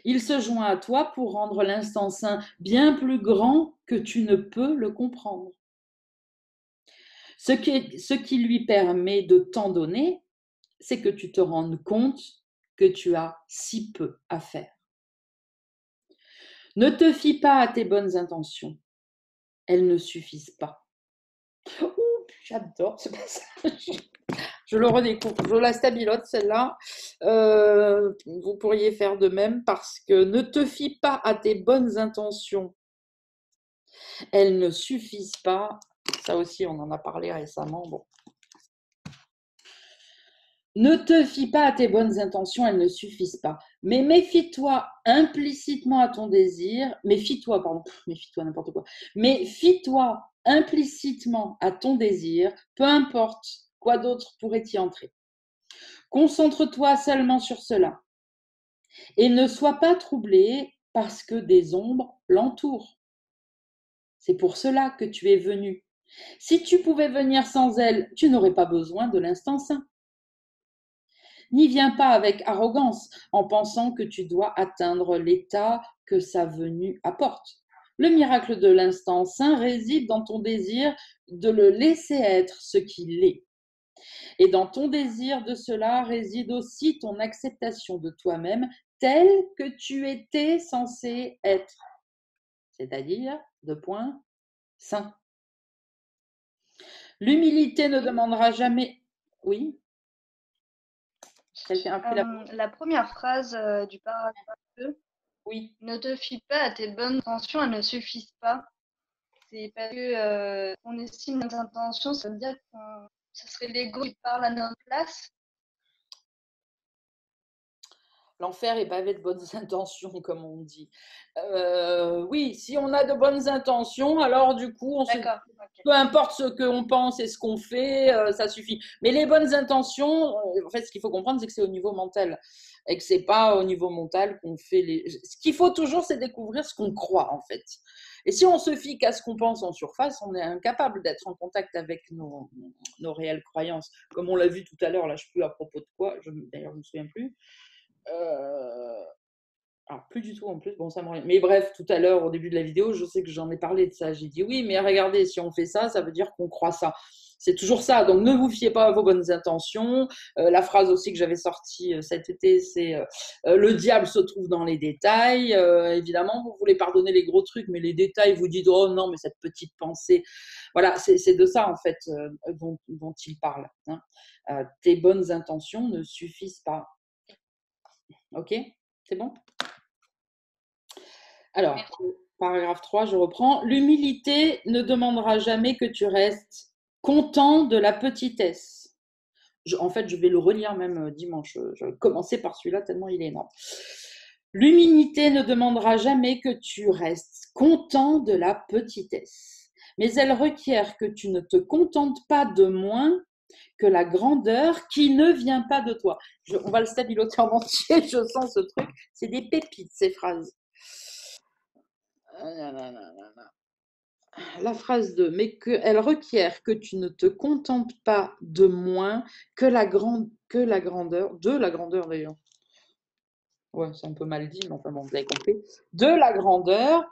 Il se joint à toi pour rendre l'instant saint bien plus grand que tu ne peux le comprendre. Ce qui lui permet de t'en donner, c'est que tu te rendes compte que tu as si peu à faire. Ne te fie pas à tes bonnes intentions. Elles ne suffisent pas. Ouh, j'adore ce passage. Je le redécouvre, je la stabilote celle-là. Vous pourriez faire de même parce que ne te fie pas à tes bonnes intentions. Elles ne suffisent pas. Ça aussi, on en a parlé récemment. Bon. Ne te fie pas à tes bonnes intentions, elles ne suffisent pas. Mais méfie-toi implicitement à ton désir. Méfie-toi n'importe quoi. Méfie-toi implicitement à ton désir, peu importe quoi d'autre pourrait y entrer. Concentre-toi seulement sur cela. Et ne sois pas troublé parce que des ombres l'entourent. C'est pour cela que tu es venu. Si tu pouvais venir sans elles, tu n'aurais pas besoin de l'instant saint. N'y viens pas avec arrogance en pensant que tu dois atteindre l'état que sa venue apporte. Le miracle de l'instant saint réside dans ton désir de le laisser être ce qu'il est. Et dans ton désir de cela réside aussi ton acceptation de toi-même tel que tu étais censé être, c'est-à-dire, saint. L'humilité ne demandera jamais... Oui. Quelqu'un a pris la première phrase du paragraphe 2. Oui. Ne te fie pas à tes bonnes intentions, elles ne suffisent pas. C'est parce que on estime nos intentions, ça veut dire que ce serait l'ego qui parle à notre place. L'enfer est pavé de bonnes intentions, comme on dit. Oui, si on a de bonnes intentions, alors du coup, peu importe ce qu'on pense et ce qu'on fait, ça suffit. Mais les bonnes intentions, en fait, ce qu'il faut comprendre, c'est que c'est au niveau mental. Et que ce n'est pas au niveau mental qu'on fait les... Ce qu'il faut toujours, c'est découvrir ce qu'on croit, en fait. Et si on se fie qu'à ce qu'on pense en surface, on est incapable d'être en contact avec nos réelles croyances. Comme on l'a vu tout à l'heure, là, je ne sais plus à propos de quoi, d'ailleurs, je ne me souviens plus. Alors, plus du tout en plus, bon, ça me revient. Mais bref, tout à l'heure, au début de la vidéo, je sais que j'en ai parlé de ça. J'ai dit oui, mais regardez, si on fait ça, ça veut dire qu'on croit ça. C'est toujours ça. Donc, ne vous fiez pas à vos bonnes intentions. La phrase aussi que j'avais sortie cet été, c'est le diable se trouve dans les détails. Évidemment, vous voulez pardonner les gros trucs, mais les détails, vous dites oh non, mais cette petite pensée. Voilà, c'est de ça en fait dont il parle. Hein. Tes bonnes intentions ne suffisent pas. Ok, c'est bon? Alors, paragraphe 3, je reprends. L'humilité ne demandera jamais que tu restes content de la petitesse. En fait, je vais le relire même dimanche. Je vais commencer par celui-là tellement il est énorme. L'humilité ne demandera jamais que tu restes content de la petitesse, mais elle requiert que tu ne te contentes pas de moins que la grandeur qui ne vient pas de toi. On va le stabiloter en entier, je sens ce truc. C'est des pépites, ces phrases. La phrase 2, mais qu'elle requiert que tu ne te contentes pas de moins que la grandeur, de la grandeur d'ailleurs. Ouais, c'est un peu mal dit, mais enfin bon, vous avez compris. De la grandeur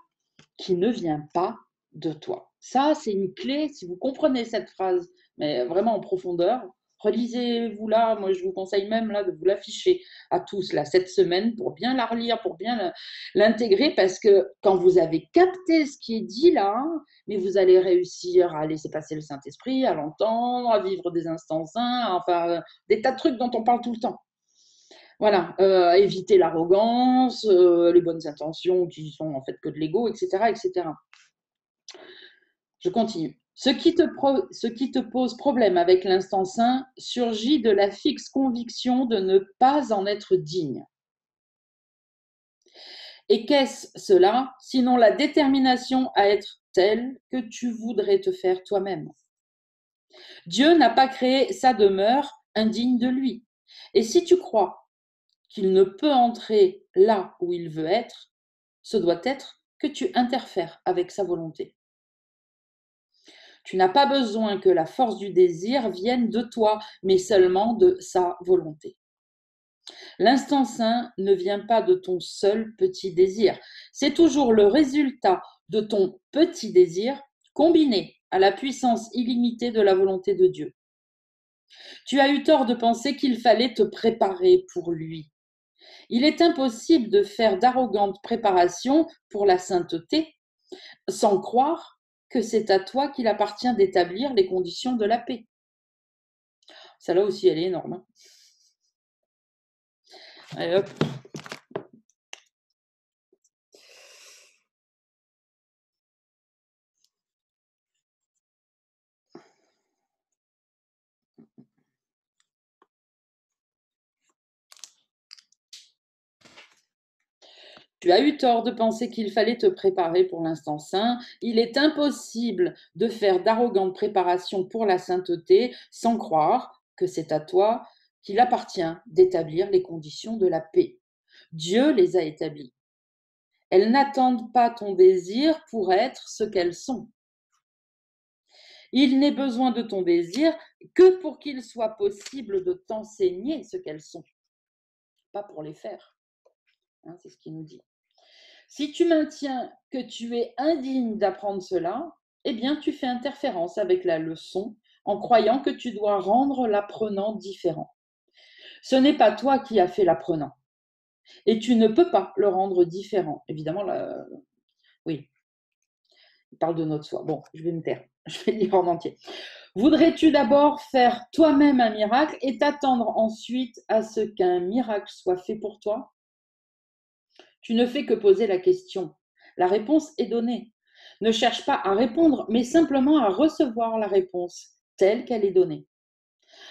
qui ne vient pas de toi. Ça, c'est une clé, si vous comprenez cette phrase, mais vraiment en profondeur, relisez-vous là, moi je vous conseille même là de vous l'afficher à tous là cette semaine pour bien la relire, pour bien l'intégrer, parce que quand vous avez capté ce qui est dit là, mais vous allez réussir à laisser passer le Saint-Esprit, à l'entendre, à vivre des instants saints, enfin des tas de trucs dont on parle tout le temps. Voilà, éviter l'arrogance, les bonnes intentions qui sont en fait que de l'ego, etc., etc. Je continue. Ce qui te pose problème avec l'instant saint surgit de la fixe conviction de ne pas en être digne. Et qu'est-ce cela, sinon la détermination à être tel que tu voudrais te faire toi-même? Dieu n'a pas créé sa demeure indigne de lui. Et si tu crois qu'il ne peut entrer là où il veut être, ce doit être que tu interfères avec sa volonté. Tu n'as pas besoin que la force du désir vienne de toi, mais seulement de sa volonté. L'instant saint ne vient pas de ton seul petit désir. C'est toujours le résultat de ton petit désir combiné à la puissance illimitée de la volonté de Dieu. Tu as eu tort de penser qu'il fallait te préparer pour lui. Il est impossible de faire d'arrogantes préparations pour la sainteté sans croire que c'est à toi qu'il appartient d'établir les conditions de la paix. Celle-là aussi, elle est énorme. Hein. Allez, hop. Tu as eu tort de penser qu'il fallait te préparer pour l'instant saint. Il est impossible de faire d'arrogantes préparations pour la sainteté sans croire que c'est à toi qu'il appartient d'établir les conditions de la paix. Dieu les a établies. Elles n'attendent pas ton désir pour être ce qu'elles sont. Il n'est besoin de ton désir que pour qu'il soit possible de t'enseigner ce qu'elles sont, pas pour les faire. Hein, c'est ce qu'il nous dit. Si tu maintiens que tu es indigne d'apprendre cela, eh bien tu fais interférence avec la leçon en croyant que tu dois rendre l'apprenant différent. Ce n'est pas toi qui as fait l'apprenant et tu ne peux pas le rendre différent. Évidemment, là, oui, il parle de notre soi. Bon, je vais me taire, je vais lire en entier. Voudrais-tu d'abord faire toi-même un miracle et t'attendre ensuite à ce qu'un miracle soit fait pour toi? Tu ne fais que poser la question. La réponse est donnée. Ne cherche pas à répondre, mais simplement à recevoir la réponse telle qu'elle est donnée.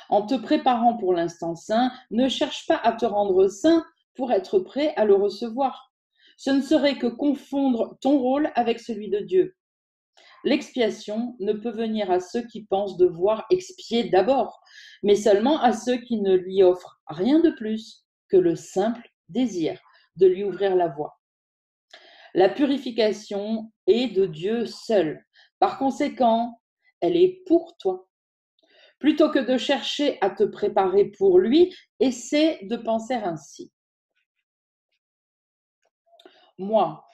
En te préparant pour l'instant saint, ne cherche pas à te rendre saint pour être prêt à le recevoir. Ce ne serait que confondre ton rôle avec celui de Dieu. L'expiation ne peut venir à ceux qui pensent devoir expier d'abord, mais seulement à ceux qui ne lui offrent rien de plus que le simple désir de lui ouvrir la voie. La purification est de Dieu seul. Par conséquent, elle est pour toi. Plutôt que de chercher à te préparer pour lui, essaie de penser ainsi. Moi,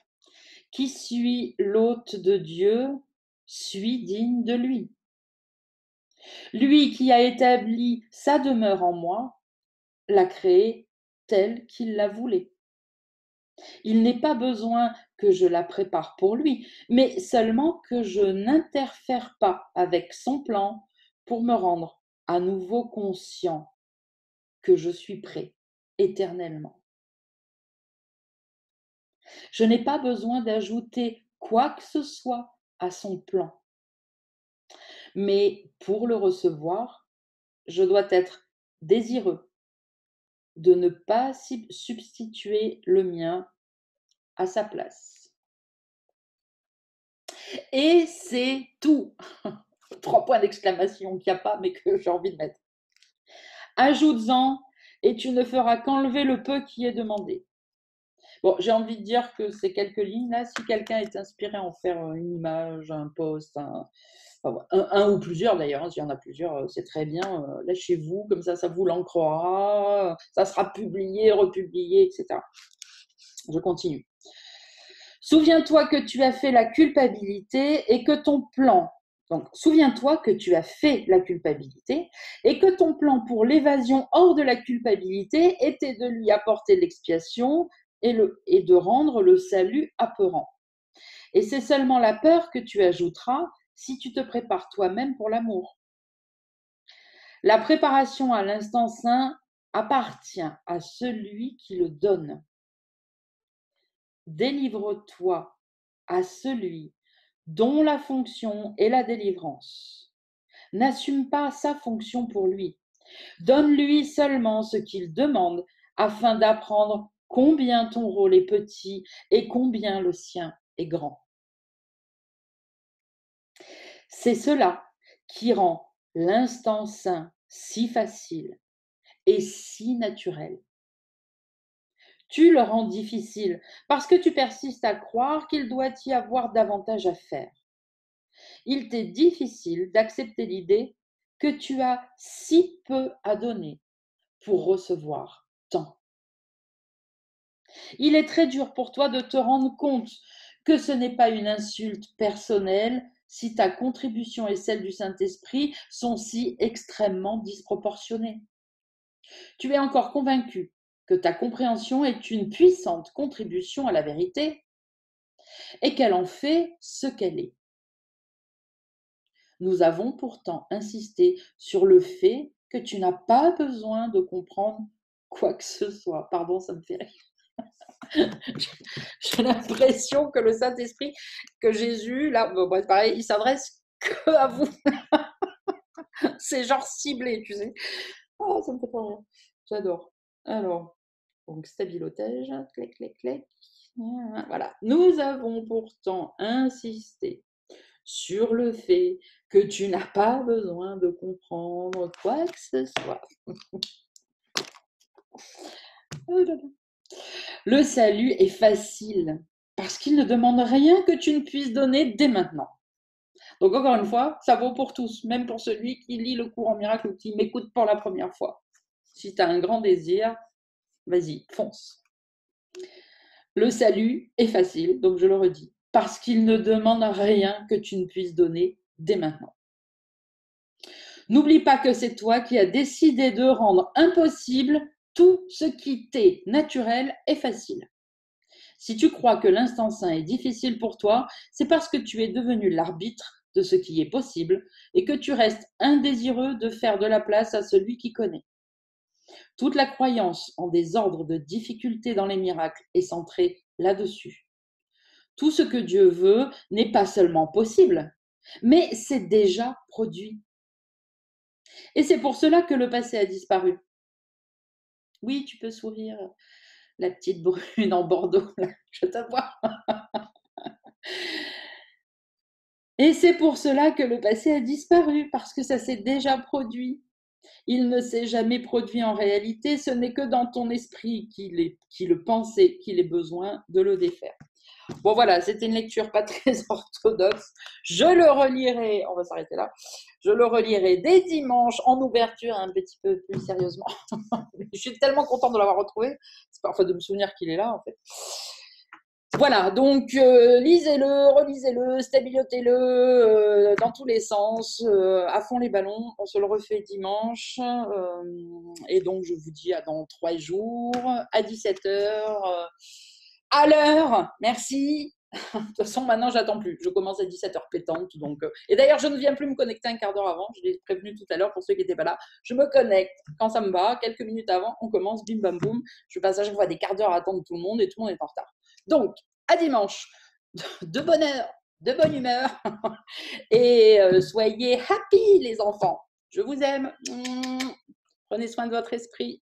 qui suis l'hôte de Dieu, suis digne de lui. Lui qui a établi sa demeure en moi, l'a créée telle qu'il la voulait. Il n'est pas besoin que je la prépare pour lui, mais seulement que je n'interfère pas avec son plan pour me rendre à nouveau conscient que je suis prêt éternellement. Je n'ai pas besoin d'ajouter quoi que ce soit à son plan. Mais pour le recevoir, je dois être désireux de ne pas substituer le mien à sa place. Et c'est tout. 3 points d'exclamation qu'il n'y a pas, mais que j'ai envie de mettre. Ajoute-en, et tu ne feras qu'enlever le peu qui est demandé. Bon, j'ai envie de dire que ces quelques lignes-là, si quelqu'un est inspiré à en faire une image, un post, un ou plusieurs d'ailleurs, hein, s'il y en a plusieurs, c'est très bien, lâchez-vous, comme ça vous l'ancrera, ça sera publié, republié, etc. Je continue. Souviens-toi que tu as fait la culpabilité et que ton plan, donc souviens-toi que tu as fait la culpabilité et que ton plan pour l'évasion hors de la culpabilité était de lui apporter l'expiation et de rendre le salut apeurant. Et c'est seulement la peur que tu ajouteras si tu te prépares toi-même pour l'amour. La préparation à l'instant saint appartient à celui qui le donne. Délivre-toi à celui dont la fonction est la délivrance. N'assume pas sa fonction pour lui. Donne-lui seulement ce qu'il demande afin d'apprendre combien ton rôle est petit et combien le sien est grand. C'est cela qui rend l'instant saint si facile et si naturel. Tu le rends difficile parce que tu persistes à croire qu'il doit y avoir davantage à faire. Il t'est difficile d'accepter l'idée que tu as si peu à donner pour recevoir tant. Il est très dur pour toi de te rendre compte que ce n'est pas une insulte personnelle si ta contribution et celle du Saint-Esprit sont si extrêmement disproportionnées. Tu es encore convaincu que ta compréhension est une puissante contribution à la vérité et qu'elle en fait ce qu'elle est. Nous avons pourtant insisté sur le fait que tu n'as pas besoin de comprendre quoi que ce soit. Pardon, ça me fait rire. J'ai l'impression que le Saint-Esprit, que Jésus, là, bon, c'est pareil, il s'adresse que à vous. C'est genre ciblé, tu sais. Oh, ça me fait pas rire. J'adore. Alors, donc stabilotage, clac, clac, clac. Voilà. Nous avons pourtant insisté sur le fait que tu n'as pas besoin de comprendre quoi que ce soit. Le salut est facile parce qu'il ne demande rien que tu ne puisses donner dès maintenant. Donc encore une fois, ça vaut pour tous, même pour celui qui lit le cours en miracle ou qui m'écoute pour la première fois. Si tu as un grand désir, vas-y, fonce. Le salut est facile, donc je le redis, parce qu'il ne demande rien que tu ne puisses donner dès maintenant. N'oublie pas que c'est toi qui as décidé de rendre impossible tout ce qui t'est naturel et facile. Si tu crois que l'instant saint est difficile pour toi, c'est parce que tu es devenu l'arbitre de ce qui est possible et que tu restes indésireux de faire de la place à celui qui connaît. Toute la croyance en des ordres de difficulté dans les miracles est centrée là-dessus. Tout ce que Dieu veut n'est pas seulement possible, mais c'est déjà produit. Et c'est pour cela que le passé a disparu. Oui, tu peux sourire, la petite brune en Bordeaux, là, je te vois. Et c'est pour cela que le passé a disparu, parce que ça s'est déjà produit. Il ne s'est jamais produit en réalité, ce n'est que dans ton esprit qui le pensait qu'il ait besoin de le défaire. Bon voilà, c'était une lecture pas très orthodoxe. Je le relirai, on va s'arrêter là, je le relirai dès dimanche en ouverture un petit peu plus sérieusement. Je suis tellement contente de l'avoir retrouvé, c'est parfois de me souvenir qu'il est là en fait. Voilà, donc lisez-le, relisez-le, stabilotez-le dans tous les sens, à fond les ballons. On se le refait dimanche. Et donc, je vous dis à dans 3 jours, à 17h, à l'heure. Merci. De toute façon, maintenant, j'attends plus. Je commence à 17h pétante. Donc, et d'ailleurs, je ne viens plus me connecter un quart d'heure avant. Je l'ai prévenu tout à l'heure pour ceux qui n'étaient pas là. Je me connecte quand ça me va. Quelques minutes avant, on commence. Bim, bam, boum. Je passe à chaque fois des quarts d'heure à attendre tout le monde et tout le monde est en retard. Donc, à dimanche. de bonheur, de bonne humeur. Et soyez happy, les enfants. Je vous aime. Prenez soin de votre esprit.